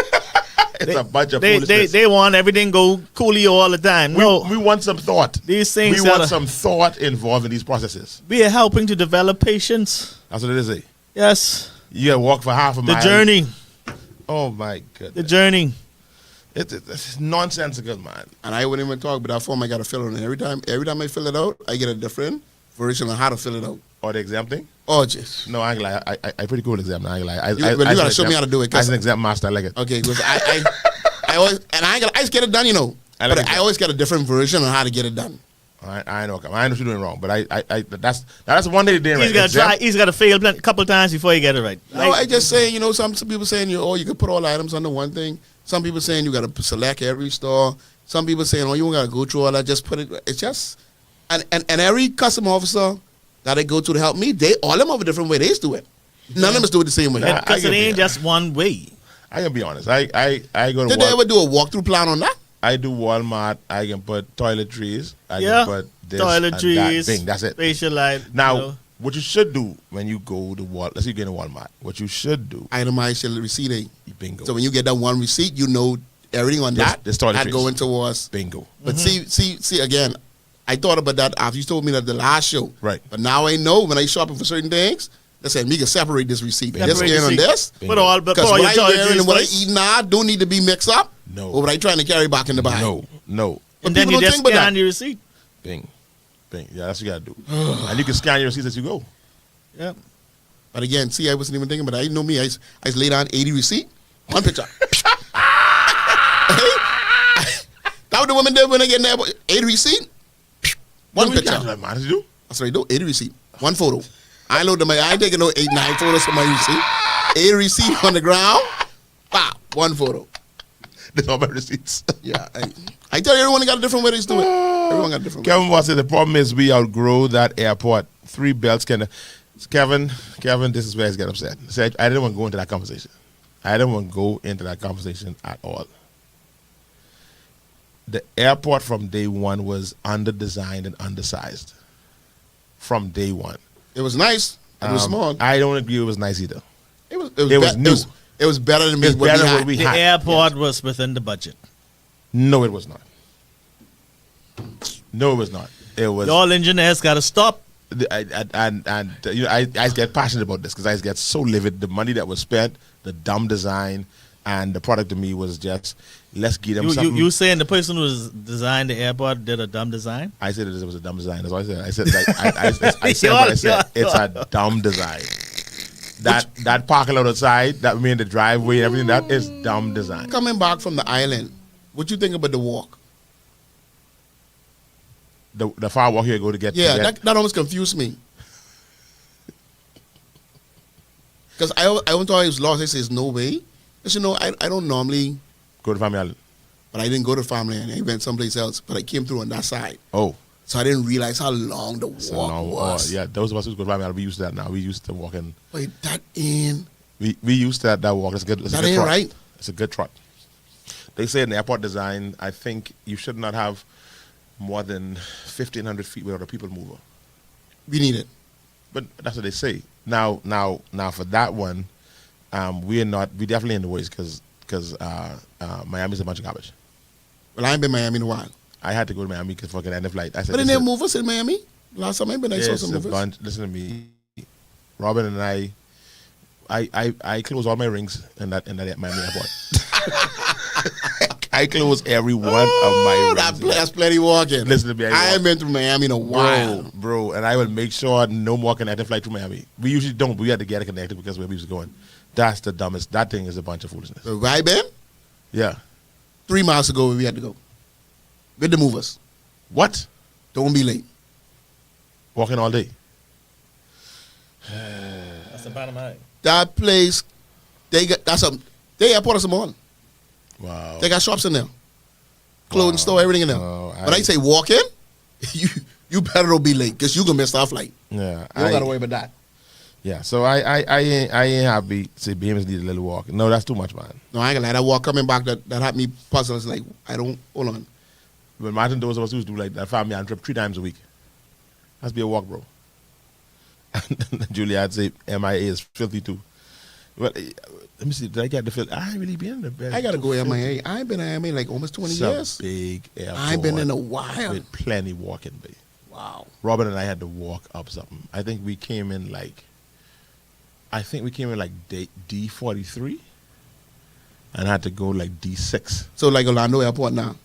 It's a bunch of foolishness. They want everything go coolio all the time. No, we want some thought. These things. We want some thought involved in these processes. We are helping to develop patience. That's what it is. Yes. You gotta walk for half a mile. The journey. Oh my goodness. The journey. It's nonsensical, man. And I wouldn't even talk, but that form I got to fill it in. Every time I fill it out, I get a different version on how to fill it out. Or the exam thing? Oh, just. No, I ain't lie. I pretty cool exam. I ain't lie. You got to show me how to do it. As an exam master, I like it. Okay, because I always, and I just get it done, I always get a different version on how to get it done. I know what you're doing wrong, but that's one day they're right. He's got to fail a couple times before he get it right. No, I just say, some people saying, you can put all the items under one thing. Some people saying you got to select every store. Some people saying, you don't got to go through all that. Just put it. It's just, and every customer officer that I go to help me, all of them have a different way they do it. None of them is doing it the same way. Because it ain't just one way. I can be honest. I go to. Did they ever do a walkthrough plan on that? I do Walmart. I can put toiletries. I Yeah. can put this Toiletries. and that thing. That's it. Facial light. Now, what you should do when you go to Walmart, let's say you get in Walmart, what you should do, Itemize your receipt. bingo. So when you get that one receipt, you know everything on that had going towards. Bingo. But see again, I thought about that after you told me that the last show. Right. But now I know when I shopping for certain things, they said me can separate this receipt. This scan on this. But all Because your what I wearing and what I toiletries eat now don't need to be mixed up. No. Or what I trying to carry back in the bag. No. But and then people you don't just think about scan that. your receipt. Bing. Yeah, that's what you gotta do. And you can scan your receipts as you go. Yeah. But again, see, I wasn't even thinking, but I know me. I just lay down 80 receipt, one picture. That what the woman did when they get in there. 80 receipt, one picture. That's what you do. That's what I do. 80 receipt, one photo. I ain't taking no 8, 9 photos for my receipt. 80 receipt on the ground, one photo. That's all my receipts. Yeah, I tell you, everyone got a different way to do it. Everyone got a different way. Kevin Moss said the problem is we outgrow that airport. 3 belts can. Kevin, this is where he's getting upset. He said, I didn't want to go into that conversation. I didn't want to go into that conversation at all. The airport from day one was under-designed and undersized. From day one. It was nice. It was small. I don't agree it was nice either. It was new. It was better than me. It's better than what we The had. airport was within the budget. No, it was not. No, it was not. It was. All engineers got to stop. I get passionate about this because I get so livid. The money that was spent, the dumb design, and the product to me was just, let's give them something. You saying the person who designed the airport did a dumb design? I said it was a dumb design. That's what I said. I said what I said. It's a dumb design. That parking lot outside, that mean the driveway and everything, that is dumb design. Coming back from the island, what you think about the walk? The far walk you go to get. That almost confused me. Because I thought I was lost. I says no way. Because I don't normally go to Family Island. but I didn't go to farmland. I went someplace else, but I came through on that side. Oh. So I didn't realize how long the walk was. Yeah, those of us who go to farmland, we used to that now. We used to walk in. Wait, that ain't... We used to that walk. It's good. It's That a good ain't trot. right. It's a good trot. They say in airport design, I think you should not have more than 1,500 feet without a people mover. We need it. But that's what they say. Now for that one, we definitely in the ways because Miami's a bunch of garbage. Well, I ain't been in Miami in a while. I had to go to Miami because fucking end of flight. I said, But they didn't move us in Miami. Last time I been, I saw some movers. Listen to me, Robin and I close all my rings in that Miami airport. I close every one of my rings. That's plenty walking. Listen to me. I ain't been through Miami in a while. Bro, and I would make sure no more connecting flight through Miami. We usually don't, but we had to get it connected because where we was going. That's the dumbest. That thing is a bunch of foolishness. So where I been? Yeah. 3 miles ago we had to go. With the movers. What? Don't be late. Walking all day. That's the bottom line. That place, they airport us morning. Wow. They got shops in there. Clothing store, everything in there. But I say walk in, you better don't be late because you going to miss our flight. Yeah. You don't got to worry about that. Yeah, so I ain't happy. Say Bemis need a little walk. No, that's too much, man. No, I ain't gonna lie. That walk coming back, that had me puzzled. It's like, hold on. When Martin those of us used to do like that family and trip 3 times a week. That's be a walk, bro. And Julia, I'd say MIA is filthy too. Well, let me see. Did I get the filth? I ain't really been in the bed. I gotta go MIA. I ain't been in MIA like almost 20 years. Big airport. I ain't been in a while. With plenty walking, babe. Wow. Robin and I had to walk up something. I think we came in like D43 and had to go like D6. So like Orlando Airport now.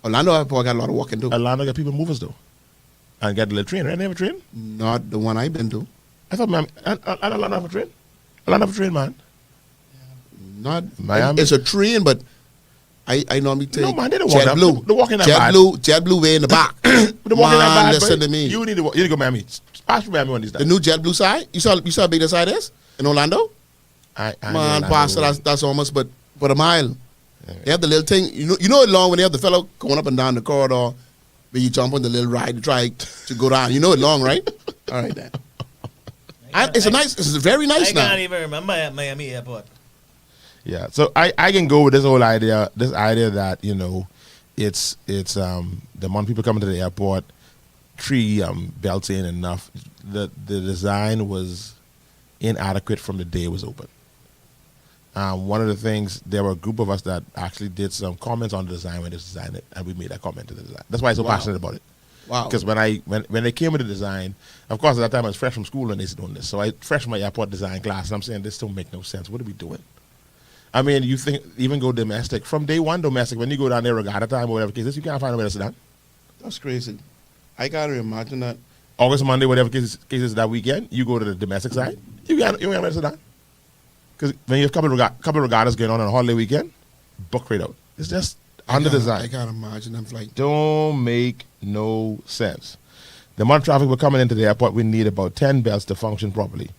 Orlando Airport got a lot of walking too. Orlando got people movers though. And got the little train, right? They have a train? Not the one I've been to. I thought Miami, Orlando have a train? Orlando have a train, man. Not Miami. It's a train, but I normally take No, man, they don't walk that. JetBlue. The walking that bad. JetBlue way in the back. The walking that bad, listen boy. to me. You need to go to Miami. Pass through Miami on these days. The new JetBlue side. You saw how big the side is in Orlando? I Man, know Pastor, Orlando. that's almost but a mile. They have the little thing. You know it long when they have the fellow going up and down the corridor where you jump on the little ride to try to go down. You know it long, right? All right, then. It's very nice now. I can't even remember at Miami Airport. Yeah, so I can go with this whole idea, that, you know, it's the amount of people coming to the airport, 3 belts ain't enough. The design was inadequate from the day it was open. One of the things, there were a group of us that actually did some comments on the design when they designed it, and we made that comment to the design. That's why I'm so passionate about it. Wow. Because when they came with the design, of course, at that time I was fresh from school and they was doing this. So I fresh from my airport design class, and I'm saying, this don't make no sense. What are we doing? I mean, you think, even go domestic. From day one domestic, when you go down there regatta time or whatever case, you can't find nowhere to sit down. That's crazy. I gotta imagine that. August, Monday, whatever cases that weekend, you go to the domestic side, you can't nowhere to sit down. Because when you have a couple of regattas going on a holiday weekend, book right out. It's just under design. I can't imagine them flight. Don't make no sense. The amount of traffic we're coming into the airport, we need about 10 belts to function properly.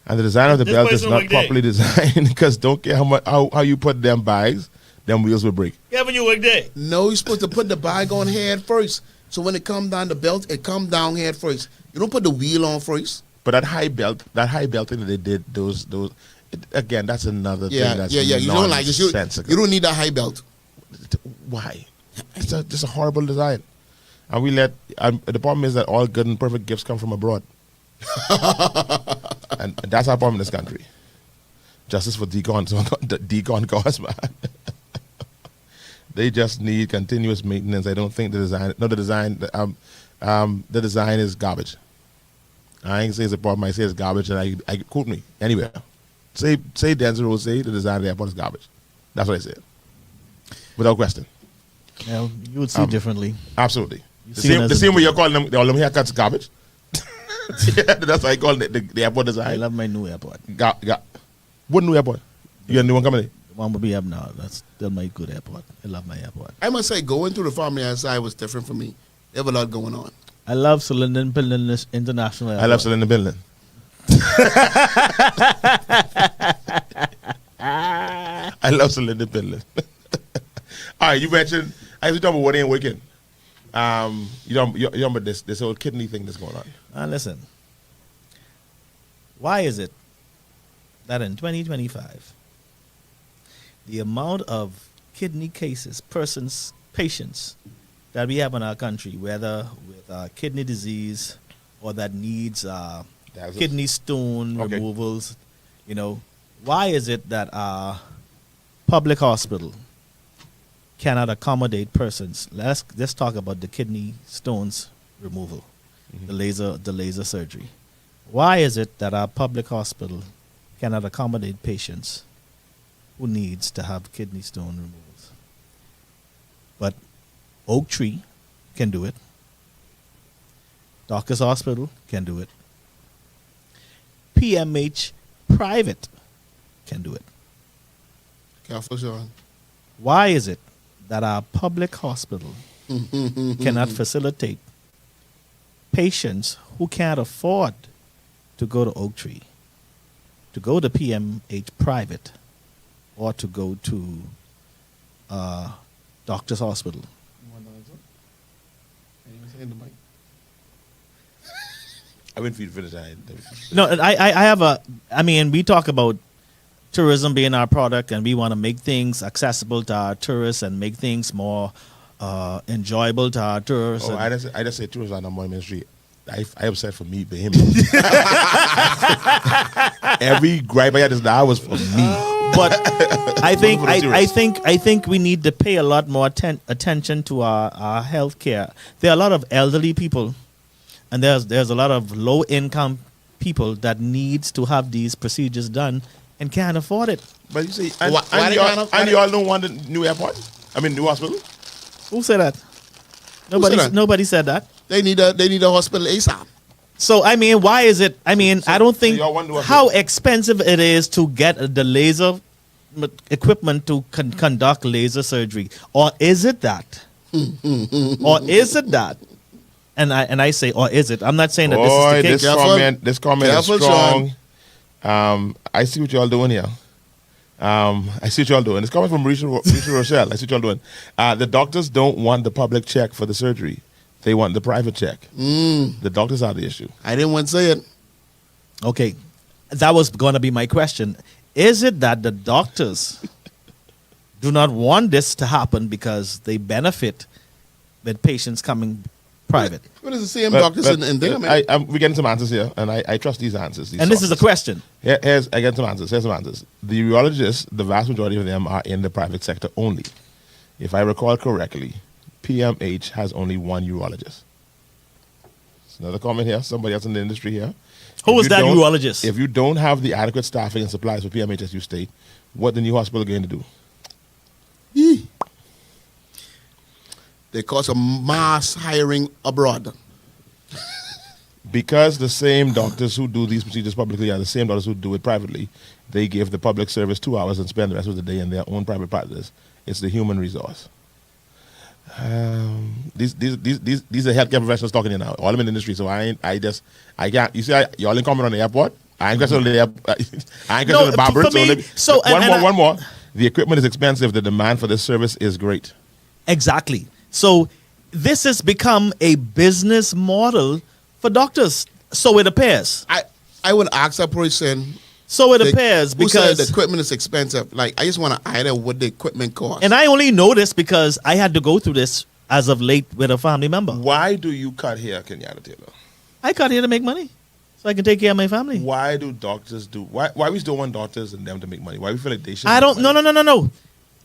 And the design of the This belt place is don't not work there. properly designed because don't care how you put them bags, them wheels will break. Yeah, when you work there. No, you're supposed to put the bag on head first. So when it come down the belt, it come down head first. You don't put the wheel on first. But that high belting that they did, again, that's another thing that's You don't like this. You don't need that high belt. Why? It's just a horrible design. And the problem is that all good and perfect gifts come from abroad. and that's our problem in this country. Justice for decon cause, man. They just need continuous maintenance. I don't think the design is garbage. I ain't say it's a problem. I say it's garbage, and I quote me anywhere. Say Denczil will say the design of the airport is garbage. That's what I said, without question. Yeah, you would see differently. Absolutely. see it as The a- same way you're calling all them haircuts garbage. Yeah, that's why I call it the airport I design. love my new airport. What new airport? You got a new one coming in? The one will be up now. That's still my good airport. I love my airport. I must say, going through the family side was different for me. There was a lot going on. I love Cylinder International Airport. I love Cylinder Building. I love Cylinder Building. All right, you mentioned, I was talking about what ain't working. You remember this whole kidney thing that's going on. Listen, why is it that in 2025, the amount of kidney cases, patients that we have in our country, whether with kidney disease or that needs kidney stone removals, why is it that our public hospital cannot accommodate persons? Let's talk about the kidney stones removal, the laser surgery. Why is it that our public hospital cannot accommodate patients who needs to have kidney stone removals? But Oak Tree can do it. Doctors Hospital can do it. PMH Private can do it. Careful, Sean. Why is it that our public hospital cannot facilitate patients who can't afford to go to Oak Tree, to go to PMH Private, or to go to Doctors Hospital? I went for you to finish that. No, we talk about tourism being our product, and we want to make things accessible to our tourists and make things more enjoyable to our tourists. Oh, I just say tourists are number one ministry. I upset for me, but him. Every gripe I had this now was for me. But I think we need to pay a lot more attention to our health care. There are a lot of elderly people, and there's a lot of low income people that needs to have these procedures done and can't afford it. But you see, and you all don't want the new airport? I mean, new hospital? Who said that? Nobody said that. They need a hospital ASAP. So, why is it? I don't think y'all want to do how expensive it is to get the laser equipment to conduct laser surgery. Or is it that? Or is it that? And I say, or is it? I'm not saying that this is the case. This comment is strong. I see what y'all doing here. I see what y'all doing. It's coming from Marisha Rochelle. I see what y'all doing. The doctors don't want the public check for the surgery. They want the private check. The doctors are the issue. I didn't want to say it. Okay. That was going to be my question. Is it that the doctors do not want this to happen because they benefit with patients coming private? But it's the same doctors in there, man. We're getting some answers here, and I trust these answers. And this is a question. I get some answers. Here's some answers. The urologists, the vast majority of them are in the private sector only. If I recall correctly, PMH has only one urologist. There's another comment here. Somebody else in the industry here. Who was that urologist? If you don't have the adequate staffing and supplies for PMH as you state, what the new hospital going to do? They cause a mass hiring abroad. Because the same doctors who do these procedures publicly are the same doctors who do it privately, they give the public service 2 hours and spend the rest of the day in their own private practice. It's the human resource. These are healthcare professionals talking here now. All them in the industry, so I can't. You see, y'all in comment on the airport. I ain't question on the airport. I ain't question on the barber. So one more. The equipment is expensive. The demand for this service is great. Exactly. So this has become a business model for doctors. So it appears. I would ask that person. So it appears who said because the equipment is expensive. Like, I just want to idea what the equipment costs. And I only know this because I had to go through this as of late with a family member. Why do you cut hair, Kenyatta Taylor? I cut here to make money, so I can take care of my family. Why do doctors do? Why we still want doctors and them to make money? Why we feel like they should? I don't. No.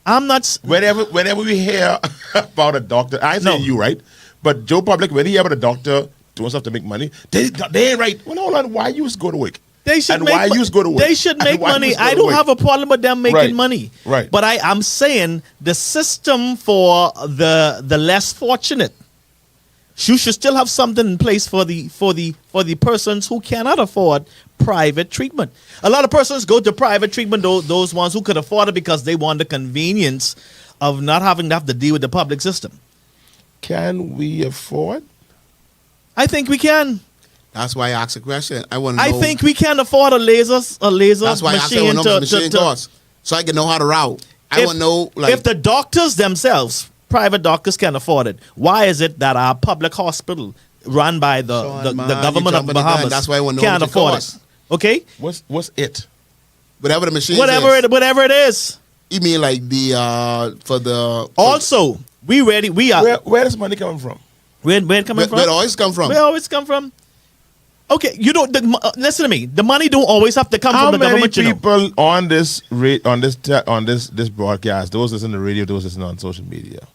I'm not. Whenever we hear about a doctor, I ain't saying you, right? But Joe Public, when he hear about a doctor doing stuff to make money, they ain't right. Well, hold on. Why you go to work? They should and make why you go to work? They should make money. I don't have a problem with them making money. Right. But I'm saying the system for the less fortunate. You should still have something in place for the persons who cannot afford private treatment. A lot of persons go to private treatment, those ones who could afford it because they want the convenience of not having to have to deal with the public system. Can we afford? I think we can. That's why I asked the question. I want to know. I think we can afford a laser That's why I asked machine what the machine costs, so I can know how to route. I want to know, like, if the doctors themselves, private doctors, can afford it, why is it that our public hospital run by the Son, man, government you of jumping the Bahamas gun. That's why I wanna know can't what it afford costs. it? Okay, What's it? whatever the machine whatever is. it is. You mean like the for the Also, we are. Where does money coming from? Where it coming from? where it always come from? Where always come from? Okay, you don't listen to me. The money don't always have to come How from the many government. You know. people on this this broadcast, those listening to the radio, those listening on social media,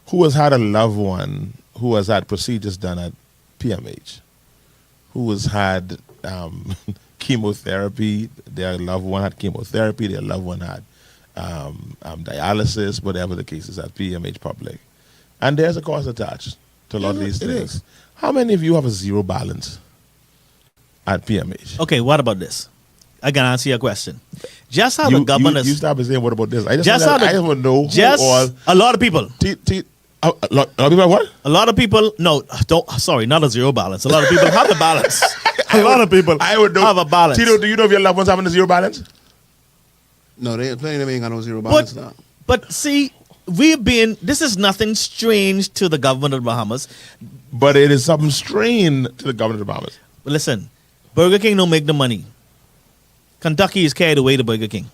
who has had a loved one who has had procedures done at PMH, who has had chemotherapy, their loved one had chemotherapy, their loved one had dialysis, whatever the case is at PMH Public, and there's a cost attached to a lot of these it things. is. How many of you have a zero balance at PMH? Okay, what about this? I can answer your question. Just how the You governors. stop and saying, what about this? I just Just want how the- to know who Just all. a lot of people. A lot of people have what? A lot of people. No, don't. Sorry, not a zero balance. A lot of people have a balance. A lot of people I would know. have a balance. Tito, do you know if your loved ones having a zero balance? No, they plenty of them ain't got no zero balance now. But see, this is nothing strange to the government of the Bahamas. But it is something strange to the government of the Bahamas. But listen, Burger King don't make the money. Kentucky is carried away to Burger King.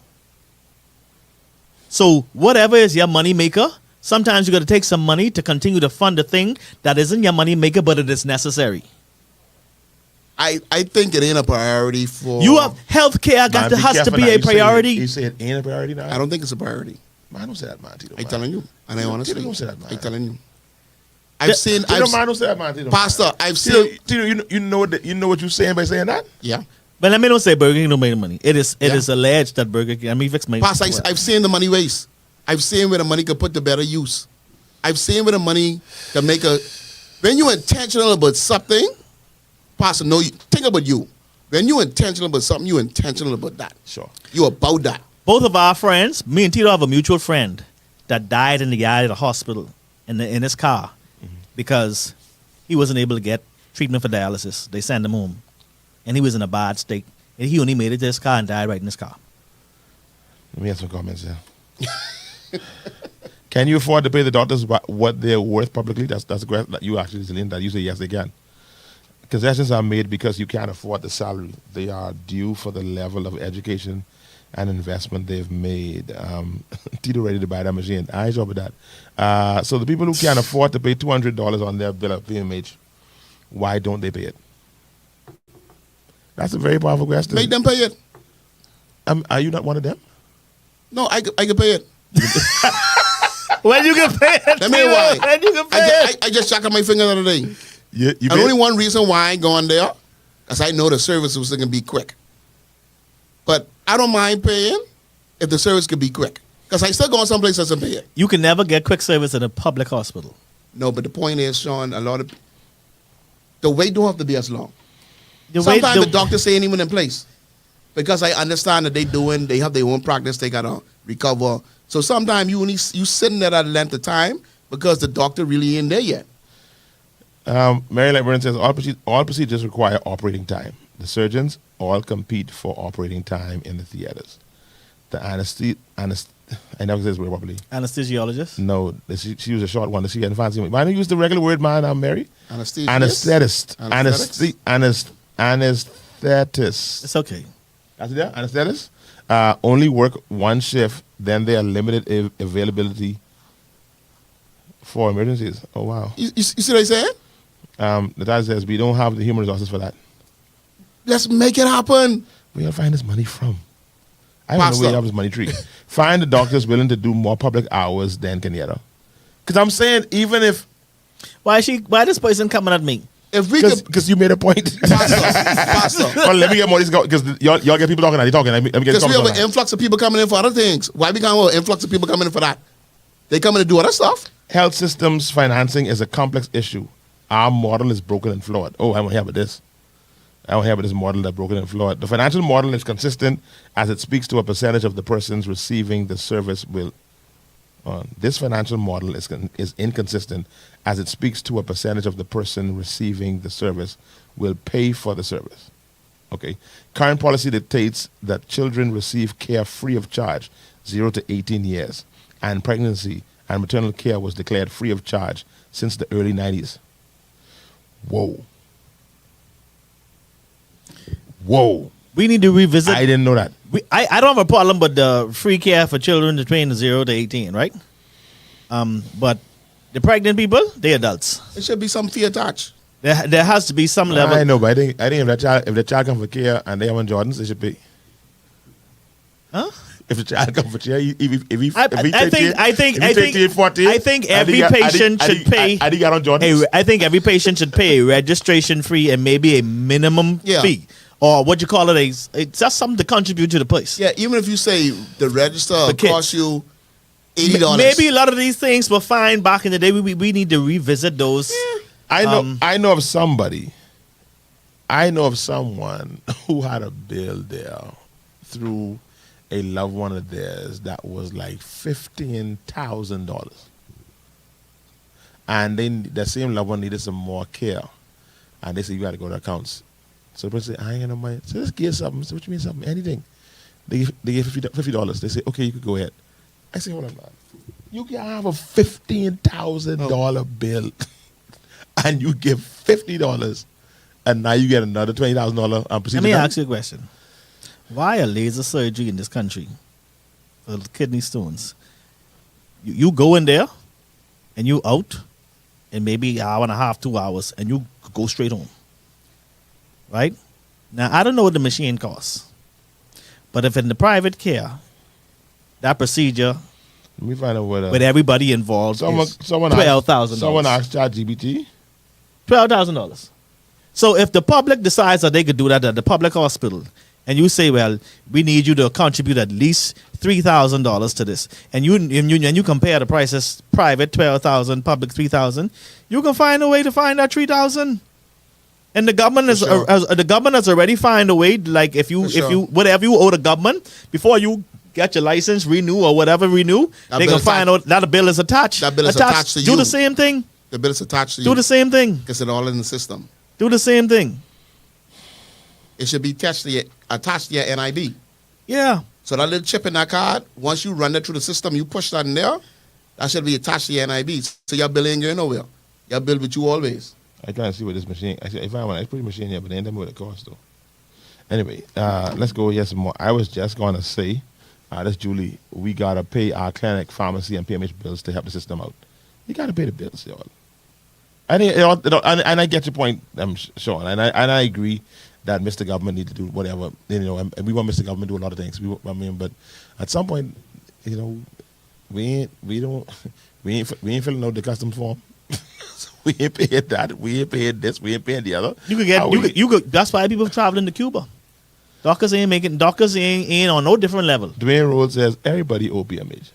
So whatever is your money maker, sometimes you got to take some money to continue to fund the thing that isn't your money maker, but it is necessary. I think it ain't a priority for. You have healthcare Man, has to careful be now. a You say priority. You say it ain't a priority now? I don't think it's a priority. Man, don't say that, man, Tito. I'm man. telling you, and I Tito, honestly, Tito, don't say that, man. I'm telling you. I've seen. Tito, man, don't say that, man. Tito, Pastor, man. I've Tito, seen. Tito, you know what you're saying by saying that? Yeah, But let me not say Burger King don't make the money. It is Yeah. alleged that Burger King. I mean, fix my. Pastor, I've seen the money waste. I've seen where the money could put to better use. I've seen where the money can make a. When you're intentional about something, Pastor, no, think about you. When you're intentional about something, you're intentional about that. Sure. You about that. Both of our friends, me and Tito, have a mutual friend that died in the yard of the hospital in his car because he wasn't able to get treatment for dialysis. They sent him home, and he was in a bad state. And he only made it to his car and died right in his car. Let me have some comments here. Can you afford to pay the doctors what they're worth publicly? That's a question that you actually, Celine, that you say yes, they can. Concessions are made because you can't afford the salary. They are due for the level of education and investment they've made. Tito ready to buy that machine. I job with that. So the people who can't afford to pay $200 on their bill at PMH, why don't they pay it? That's a very powerful question. Make them pay it. Are you not one of them? No, I can pay it. When you can pay it, Let me know why. When you can pay it. I just shot on my finger the other day. You And only one reason why I ain't going there, because I know the service was going to be quick. But I don't mind paying if the service could be quick. Because I still go someplace that's and pay it. You can never get quick service in a public hospital. No, but the point is, Sean, the wait don't have to be as long. Sometimes the doctor say anyone in place. Because I understand that they have their own practice, they got to recover. So sometimes you sitting there at a length of time because the doctor really ain't there yet. Mary Lightburn says all procedures require operating time. The surgeons all compete for operating time in the theaters. The I never say this word properly. Anesthesiologist. No, she used a short one. She hadn't fancy one. Why don't you use the regular word, man, Mary? Anesthetist. Anesthetist. It's okay. That's it, anesthetist. Only work one shift, then they are limited availability for emergencies. Oh, wow. You see what I said? The title says we don't have the human resources for that. Let's make it happen. Where you find this money from? I don't know Pastor. where you have this money tree. Find the doctors willing to do more public hours than Kenyatta. Because I'm saying, even if... Why this person coming at me? If we could, Because you made a point. Pastor, Well, let me get more of these because y'all get people talking. Let me get because we have comments an on influx of people coming in for other things. Why we got an influx of people coming in for that? They coming to do other stuff. that. Health systems financing is a complex issue. Our model is broken and flawed. Oh, I don't have this. I don't have this model that's broken and flawed. The financial model is consistent as it speaks to a percentage of the persons receiving the service will. This financial model is inconsistent as it speaks to a percentage of the person receiving the service will pay for the service. Okay. Current policy dictates that children receive care free of charge, 0 to 18 years, and pregnancy and maternal care was declared free of charge since the early 90s. Whoa. Whoa. We need to revisit. I didn't know that. I don't have a problem with the free care for children between 0 to 18, right? But the pregnant people, they adults. There should be some fee attached. There has to be some level. I know, but I think if the child come for care and they have on Jordans, they should pay. Huh? If the child come for care, if he I think every patient should pay. And he got on Jordans. I think every patient should pay a registration fee and maybe a minimum fee. Or what you call it, it's just something to contribute to the place. Yeah, even if you say the register costs you $80. Maybe a lot of these things were fine back in the day. We need to revisit those. Yeah. I know of somebody. I know of someone who had a bill there through a loved one of theirs that was like $15,000. And then the same loved one needed some more care. And they said, you got to go to accounts. So the person said, I ain't got no money. So let's give something. So what you mean something? Anything. They gave $50. They say, okay, you could go ahead. I say, hold on, man. You can have a $15,000 bill and you give $50 and now you get another $20,000 procedure. Let me ask you a question. Why a laser surgery in this country for kidney stones? You go in there and you out in maybe an hour and a half, 2 hours, and you go straight home. Right? Now, I don't know what the machine costs. But if in the private care, that procedure let me find out what with everybody involved is $12,000. Someone asked ChatGPT. $12,000. So if the public decides that they could do that at the public hospital, and you say, well, we need you to contribute at least $3,000 to this, and you compare the prices, private $12,000, public $3,000, you can find a way to find that $3,000. And the government the government has already found a way. Like if you whatever you owe the government before you get your license renew or whatever renew, they can find out that the bill is attached. That bill is attached to you. Do the same thing. The bill is attached to you. Do the same thing. Because it's all in the system. Do the same thing. It should be attached to your NID. Yeah. So that little chip in that card, once you run it through the system, you push that in there, that should be attached to your NID. So your bill ain't going nowhere. Your bill with you always. I try to see what this machine. I said, if I want, it's pretty machine here, but they ain't tell me what it costs though. Anyway, let's go here some more. I was just gonna say, this Julie, we gotta pay our clinic, pharmacy, and PMH bills to help the system out. You gotta pay the bills, y'all. I think, and I get your point, Sean, and I agree that Mr. Government need to do whatever, and we want Mr. Government to do a lot of things. But at some point, we ain't filling out the customs form. We ain't paid that. We ain't paid this. We ain't paid the other. You could. That's why people traveling to Cuba. Doctors ain't on no different level. Dwayne Rhodes says everybody owe PMH.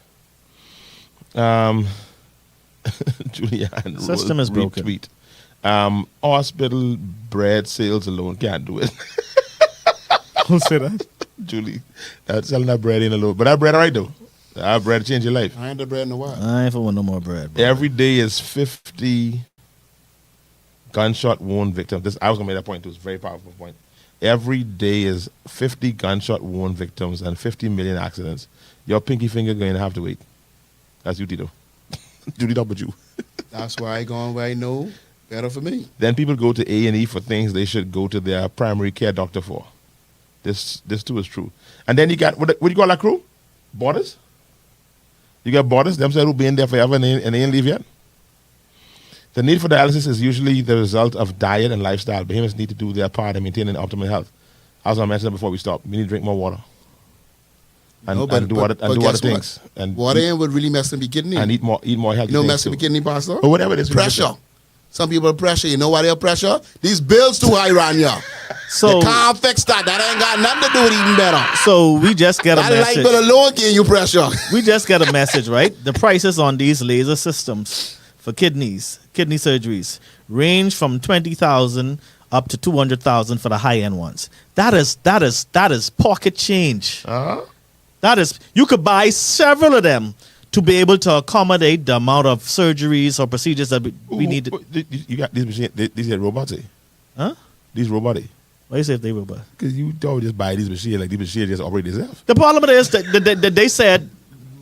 Julianne System is broken. Retweet. Hospital bread sales alone can't do it. Who said that? Julie, selling that bread ain't alone, but that bread all right though. That bread change your life. I ain't the bread in a while. I ain't for no more bread. Bro. Every day is 50 gunshot wound victims. I was gonna make that point too. It's a very powerful point. Every day is 50 gunshot wound victims and 50 million accidents. Your pinky finger going to have to wait. That's you, Tito. Julie, not but you. That's why I going where I know better for me. Then people go to A&E for things they should go to their primary care doctor for. This too is true. And then you got what do you call that crew? Borders. You got borders. Them said who been there forever and they ain't leave yet. The need for dialysis is usually the result of diet and lifestyle. Behemoths need to do their part in maintaining optimal health. As I mentioned before we stop, we need to drink more water. And do other things. And water ain't what really mess up your kidney. And eat more healthy things. Mess up your kidney, Pastor? Or whatever it is. Pressure. Some people are pressure. You know why they're pressure? These bills too high around here. So you can't fix that. That ain't got nothing to do with eating better. So we just got a message. That light bill alone giving you pressure. We just got a message, right? The prices on these laser systems for kidney surgeries range from $20,000 up to $200,000 for the high-end ones. That is pocket change. That is, you could buy several of them to be able to accommodate the amount of surgeries or procedures that we need. You got these machines. These are robots. Huh? These robots. Why you say if they robust? Because you don't just buy these machines, like these machines just operate themselves. The problem is that they said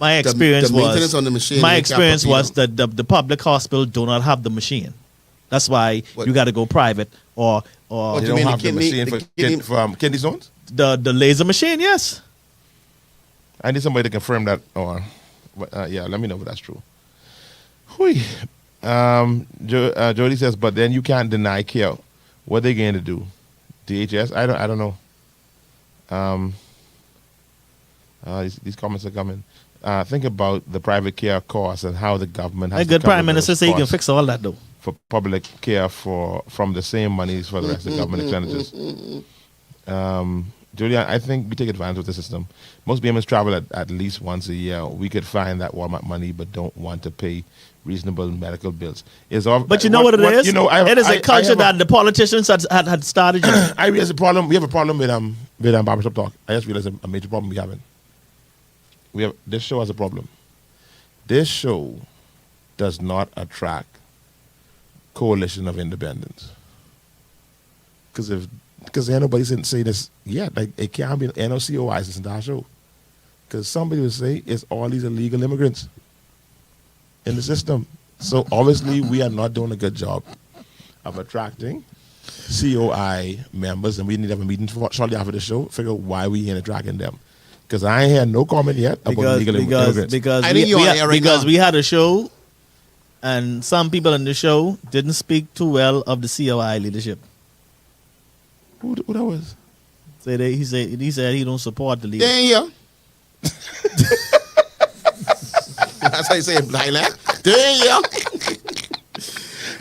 my experience the maintenance was on the machine, my they experience can't was that the public hospital do not have the machine. That's why What? you got to go private or What You you don't mean have the the kidney- machine the for kidney- kidney stones? the laser machine. Yes. I need somebody to confirm that. Or, yeah, let me know if that's true. Hui. Jody says, but then you can't deny care. What are they going to do? DHS? I don't know. These comments are coming. Think about the private care costs and how the government has A to good cover prime minister those say he can costs fix all that though. for public care from the same monies for the rest of the government expenditures. Julian, I think we take advantage of the system. Most BMS travel at least once a year. We could find that Walmart money, but don't want to pay reasonable medical bills. But you know what it is? You know, it is a culture that the politicians had started. I realize a problem. We have a problem with Barbershop Talk. I just realized a major problem we having. This show has a problem. This show does not attract coalition of independents. Because ain't nobody didn't say this yet. Like it can't be NOCOIs listen to our show. Because somebody would say it's all these illegal immigrants in the system. So obviously we are not doing a good job of attracting COI members, and we need to have a meeting shortly after the show, figure out why we ain't attracting them. Because I ain't had no comment yet about illegal immigrants. Because I think you on air right now. we had a show, and some people in the show didn't speak too well of the COI leadership. Who that was? He said he don't support the leader. They ain't here. That's how you say it, Black. They ain't here.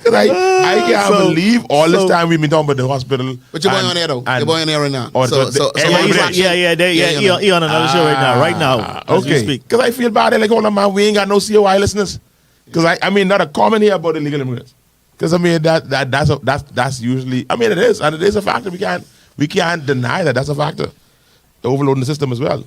Cause I can't believe all this time we've been talking about the hospital. But your boy on air though. Your boy on air right now. Oh, So He on another show right now. As we Okay. speak. Because I feel bad. Like, hold on, man, we ain't got no COI listeners. Because I mean, not a comment here about illegal immigrants. Because I mean that's usually. I mean, it is, and it is a factor. We can't deny that. That's a factor. Overloading the system as well.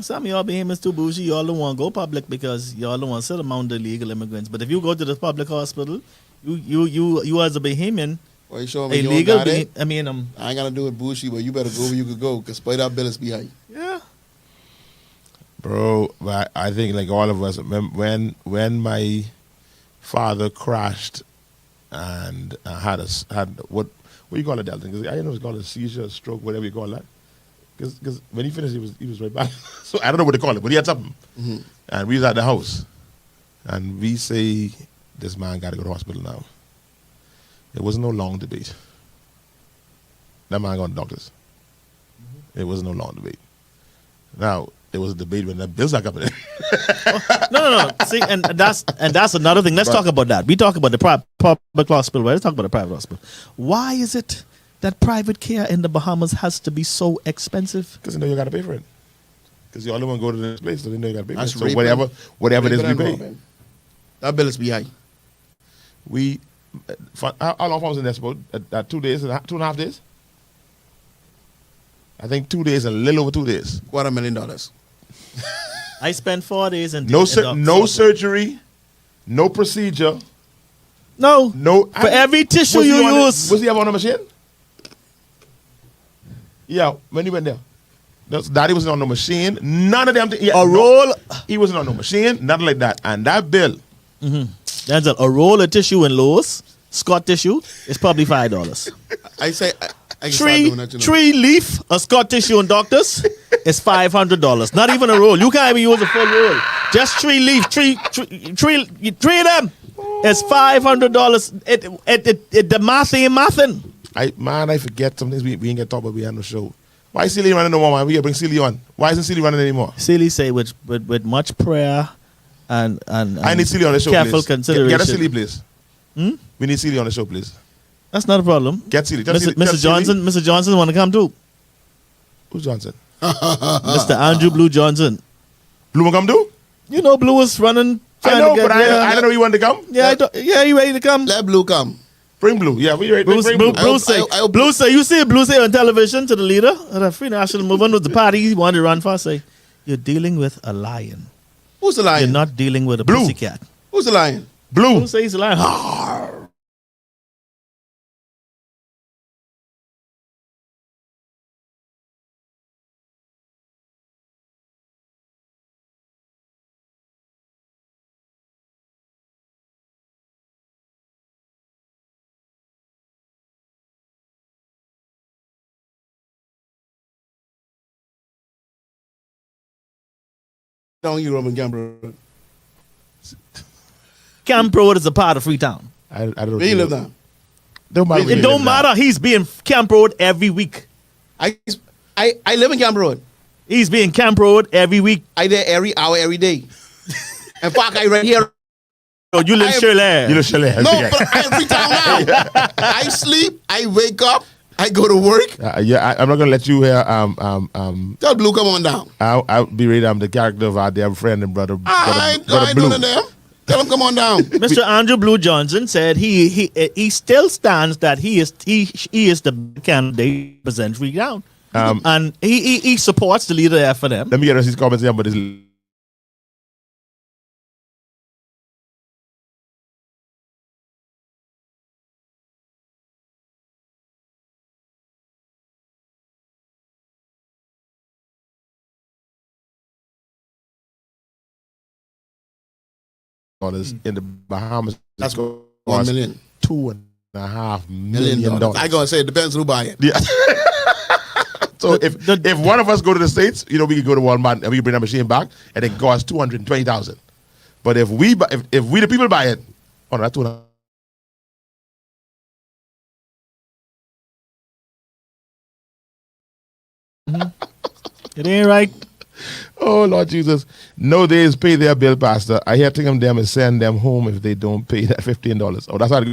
Some of y'all behemoths too bougie. Y'all don't want to go public because y'all don't want to sit among the illegal immigrants. But if you go to the public hospital, you as a Bahamian, Well, you showing me illegal. you don't got it? I mean, I ain't got to do it bullshit, but you better go where you could go because Spider Billis be high. yeah. Bro, but I think like all of us, when my father crashed and had what you call it, Delton? Because I know it's called a seizure, stroke, whatever you call that. Because when he finished, he was right back. So I don't know what they call it, but he had something. Mm-hmm. And we was at the house, and we say this man got to go to hospital now. It wasn't no long debate. That man got to doctors. It wasn't no long debate. Now there was a debate when the bills are coming in. No. See, and that's another thing. Let's talk about that. We talk about the public hospital. Right? Let's talk about the private hospital. Why is it that private care in the Bahamas has to be so expensive? Because you know you got to pay for it. Because you only want to go to this place, so they know you got to pay for it. That's So raping. whatever it is, we Raping pay. and robbing. That Billis be high. We, how long was in there? About 2 days, 2.5 days? I think 2 days, a little over 2 days. $250,000. I spent 4 days and No surgery, no procedure. No. For every tissue you use. Was he on a machine? Yeah, when he went there. Daddy wasn't on no machine. None of them. roll. He wasn't on no machine. Nothing like that. And that bill. Denczil, a roll of tissue in Lowe's, Scott tissue, is probably $5. I say, I can start doing that, you know. Tree leaf, a Scott tissue in Doctors, is $500. Not even a roll. You can't even use a full roll. Just tree leaf, three of them. It's $500. The math ain't mathin'. I forget some things we ain't get talk about. We had no show. Why is Celie running no more, man? We gotta bring Celie on. Why isn't Celie running anymore? Celie say with much prayer and I need Celie on the show, careful please. consideration. Get a Celie, please. We need Celie on the show, please. That's not a problem. Get Celie. Mr. Johnson want to come too. Who's Johnson? Mr. Andrew Blue Johnson. Blue will come do? You know Blue was running. I know, but I don't know he wanted to come. Yeah, he ready to come. Let Blue come. Bring Blue. Yeah, we ready. Bring Blue. Blue say, you see Blue say on television to the leader of the Free National Movement with the party he wanted to run for, say, you're dealing with a lion. Who's the lion? You're not dealing with a Blue. pussycat. Who's the lion? Blue. Blue say he's a lion. Down Europe and Gambler. Camp Road is a part of Freetown. I don't know. Where you live now? Don't matter. where It you don't live now. matter. He's being Camp Road every week. I live in Gambler Road. He's being Camp Road every week. I there every hour, every day. In fact, I right here. Oh, you live Shirley. You know, Shirley. No, but I'm free town now. I sleep, I wake up, I go to work. I'm not gonna let you hear. Tell Blue, come on down. I'll be ready. I'm the character of our dear friend and brother. I ain't brother doing Blue. them. Tell him come on down. Mr. Andrew Blue Johnson said he still stands that he is the candidate to present Freetown. And he supports the leader there for them. Let me get his comments here, but his. Dollars in the Bahamas. That's It 1 costs million. $2.5 million. I gonna say it depends who buy it. Yeah. So if one of us go to the States, we can go to Walmart and we can bring that machine back, and it costs $220,000. But if we the people buy it, oh no, that's $200,000. It ain't right. Oh Lord Jesus! No days pay their bill, Pastor. I hear think of them and send them home if they don't pay that $15. Oh, that's how.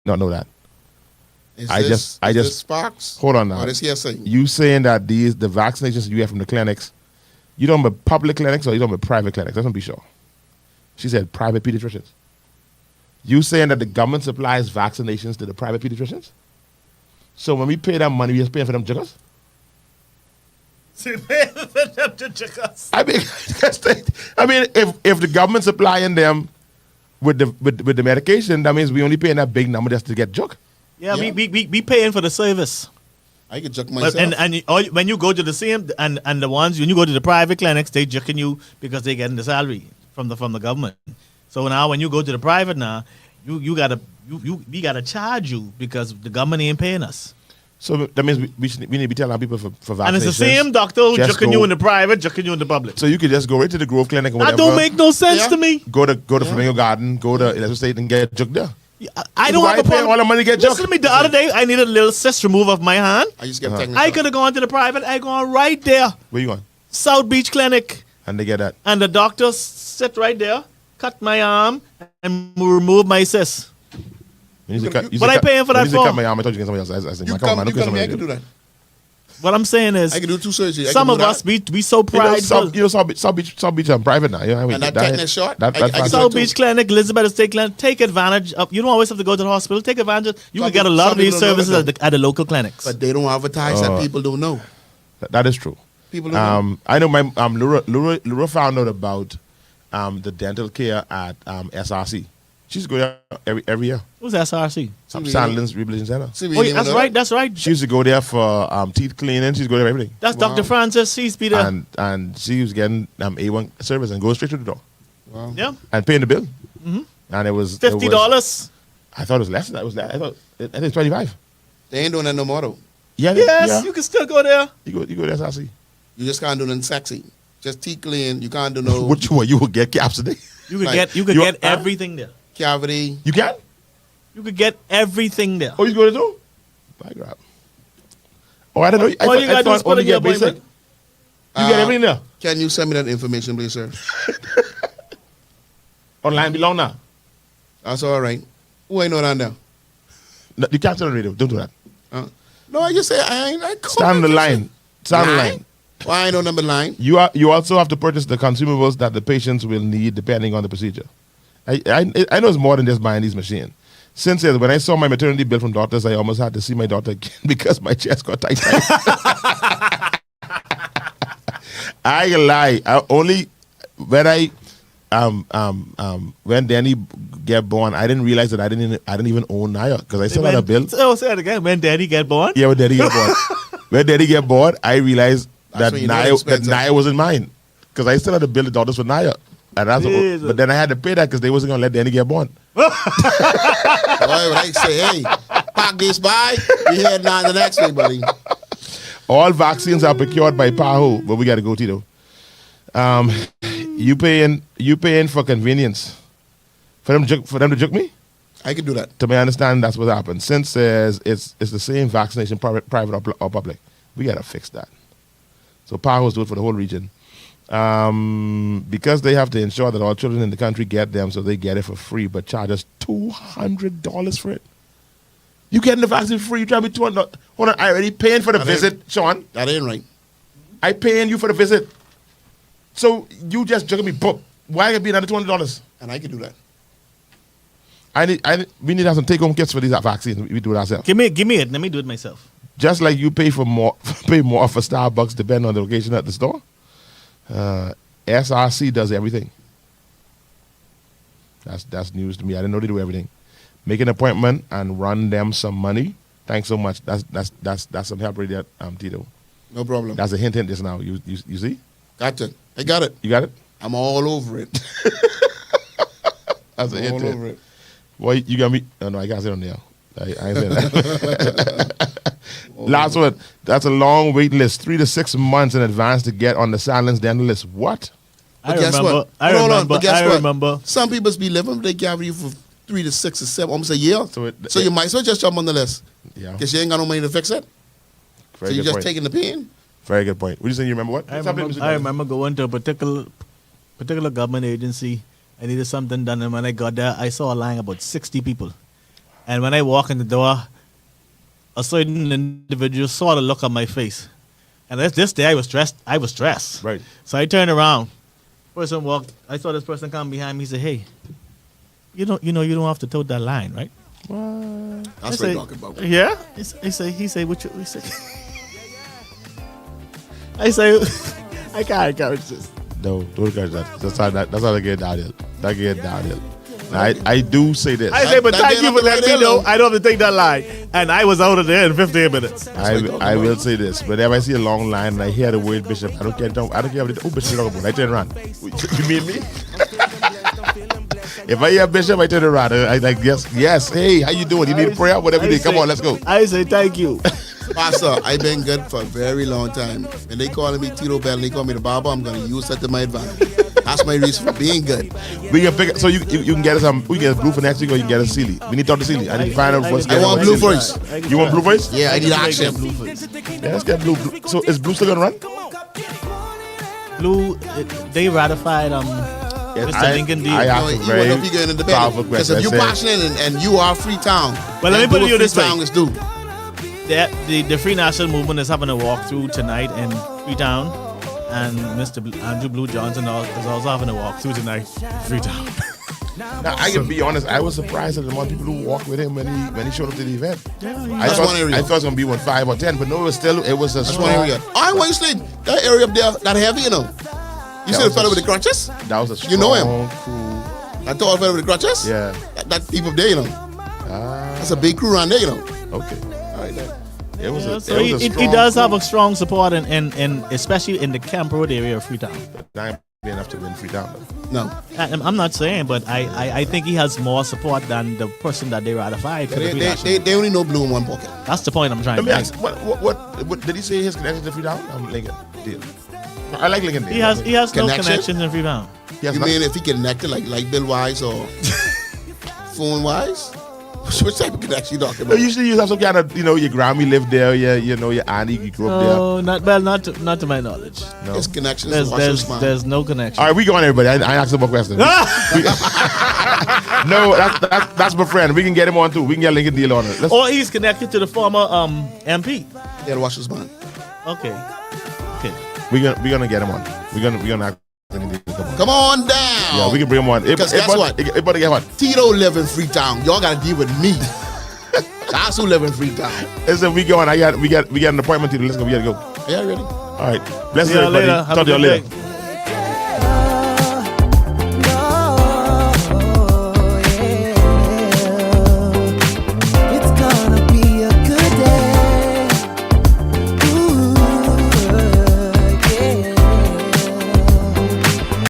Not know that. I just Sparks. hold on now. What is he saying? You saying that the vaccinations you get from the clinics, you don't have public clinics or you don't have private clinics? Let's not be sure. She said private pediatricians. You saying that the government supplies vaccinations to the private pediatricians? So when we pay them money, we just paying for them jiggers? I mean, if the government supplying them with the medication, that means we only paying that big number just to get jug. Yeah, we paying for the service. I could juck myself. When you go to the same and the ones when you go to the private clinics, they jucking you because they getting the salary from the government. So now when you go to the private now, we gotta charge you because the government ain't paying us. So that means we need to be telling people for vaccinations. And it's the same doctor who just jucking you in the private, jucking you in the public. So you could just go right to the Grove Clinic or whatever. That don't make no sense to me. Go to Flamingo Garden, go to Elizabeth State and get jugged there. I don't have a pay problem. all the money to get Listen jugged? to me. The other day, I needed a little cyst removed off my hand. I just get technical. I could have gone to the private. I gone right there, Where you going? South Beach Clinic, And they get that. and the doctor sit right there, cut my arm, and remove my cyst. But I paying for that You for? cut my arm. I thought you get somebody else. I said, You come on, come, man, you don't come to me, I get can do somebody that. What I'm saying is, I can do 2 surgeries. I some can of do us that. be so prideful. South Beach and private now. And that tetanus shot, I can do South too. Beach Clinic, Elizabeth State Clinic, take advantage of. You don't always have to go to the hospital. Take advantage. You Some can get a lot of people these don't know services that, at the local clinics. But they don't advertise that people don't know. That is true. People don't know. I know my Laura found out about the dental care at SRC. She used to go there every year. Who's SRC? Sandlin's Rehabilitation Center. See, we Oh, didn't yeah, that's even know right. that. That's right. She used to go there for teeth cleaning. She used to go there for everything. That's Dr. Francis. He's be there. And she was getting A1 service and go straight to the door Wow. Yeah, and paying the bill. And it was $50. I thought it was less than that. It was less. I think it's 25. They ain't doing that no more though. Yeah. Yes, yeah. you can still go there. You go to SRC. You just can't do nothing sexy. Just teeth clean. You can't do no What you want? You will get caps today. You could Like, get everything there. cavity. You can? You could get everything there. Oh, you going to do? By grab. Oh, I don't know. All you gotta do is put in your appointment. You get everything there. Can you send me that information, please, sir? Online belong now. That's all right. Who ain't know that now? No, you can't tell the radio. Don't do that. No, I just say I ain't. Stand on the line. Stand on the line. Well, I ain't no number line. You also have to purchase the consumables that the patients will need depending on the procedure. I know it's more than just buying these machines. Since when I saw my maternity bill from doctors, I almost had to see my daughter again because my chest got tight. I lie. when I when Danny get born, I didn't realize that I didn't even own Naya because I still had a bill. Oh, say it again. When Daddy get born? Yeah, when Daddy get born. When Daddy get born, I realized That's that when you know it's expensive. Naya wasn't mine because I still had to bill the daughters for Naya. And Jesus. but then I had to pay that because they wasn't gonna let Danny get born. Boy, when I say, hey, pack this by, we heading on the next way, buddy. All vaccines are procured by PAHO, but we got to go, Tito. You paying for convenience for them to juke me? I can do that. To my understanding, that's what happened. Since it's the same vaccination, private or public, we got to fix that. So PAHO's do it for the whole region. Because they have to ensure that all children in the country get them, so they get it for free, but charge us $200 for it. You getting the vaccine free? You try me $200? Hold on, I already paying for the visit, Sean. That ain't right. I paying you for the visit. So you just jugging me, but why it be another $200? And I can do that. We need to have some take-home kits for these vaccines. We do it ourselves. Give me it. Let me do it myself. Just like you pay more for Starbucks, depending on the location at the store. SRC does everything. That's news to me. I didn't know they do everything. Make an appointment and run them some money. Thanks so much. That's some help right there, Tito. No problem. That's a hint just now. You see? Gotcha. I got it. You got it? I'm all over it. That's a hint. All over it. Boy, you got me. Oh, no, I can't say it on there. I ain't saying that. Last one. That's a long wait list. 3 to 6 months in advance to get on the silence dental list. What? But guess what? I Hold on, remember. but guess I what? remember. Some people be living, they carry you for 3 to 6 or 7, almost a year. So you might as well just jump on the list. Yeah. Because you ain't got no money to fix it. Very So you're good just point. taking the pain. Very good point. What you saying? You remember what? I remember going to a particular government agency. I needed something done, and when I got there, I saw a line about 60 people. And when I walked in the door, a certain individual saw the look on my face. And this day I was stressed. Right. So I turned around. Person walked. I saw this person come behind me. He said, "Hey, you don't have to tote that line, right?" That's what I'm talking about. Yeah. He said, "What you?" He said, I say, I can't encourage this. No, don't encourage that. That's how they get downhill. That get downhill. I do say this. I say, but that thank get you up for the letting right me know hill. I don't have to take that line. And I was out of there in 15 minutes. I will say this. Whenever I see a long line and I hear the word Bishop, I don't care what Bishop talking about. I turn around. You mean me? If I hear Bishop, I turn around. I like, yes. Hey, how you doing? You need prayer? Whatever you need. Come on, let's go. I say thank you. Pastor, I've been good for a very long time. When they calling me Tito Bell and they call me the barber, I'm going to use that to my advantage. That's my reason for being good. We can pick. So you can get us we can get a blue for next week, or you can get a Sealy. We need to talk to Sealy. I need to find out what's. I want blue voice. You want blue voice? Yeah, I need action. Yeah, let's get blue. So is blue still gonna run? Blue, they ratified Mr. Lincoln deal. I You asked a want very to be good in the powerful bed. Because question. if you're I said, passionate and you are Freetown, Well, let me put it to you this way. Freetown is due. The Free National Movement is having a walkthrough tonight in Freetown, and Mr. Andrew Blue Johnson is also having a walkthrough tonight in Freetown. Now, I can be honest. I was surprised at the amount of people who walked with him when he showed up to the event. That's one area. I thought it was gonna be 5 or 10, but no, it was a That's strong one area. I want you to sleep. That area up there, that heavy, you know. You see the fellow with the crutches? That was a strong You know him. crew. That tall fellow with the crutches? Yeah. That people up there, you know. That's a big crew around there, you know. Okay. All right, then. It was a So strong he does crew. have a strong support in especially in the Camp Road area of Freetown. Not enough to win Freetown. Though. No. I'm not saying, but I think he has more support than the person that they ratified for the Free National. They only know blue in one pocket. That's the point I'm trying Let to me make. ask, what did he say his connection to Freetown? Lincoln. Deal. I like Lincoln. He has no Connection? connections in Freetown. He has You not- mean if he connected like Bill Wise or phone Wise? Which type of connection you talking No, about? usually you have some kind of, your Grammy lived there, your auntie you grew up No, not to my knowledge. there. No. His connections There's no connection. All right, we go on, everybody. I asked him a question. No, that's my friend. We can get him on too. We can get Lincoln Deal on it. Or he's connected to the former MP. They had to wash his mind. Okay. We're gonna get him on. We're gonna ask Lincoln Deal. Come on down. Yeah, we can bring him on. Because guess what? Everybody get on. Tito live in Freetown. Y'all got to deal with me. That's who live in Freetown. Listen, we going. We got an appointment to do. Let's go. We gotta go. Are y'all ready? All right. Bless See you, y'all everybody. later. Have Talk a to y'all good later. day.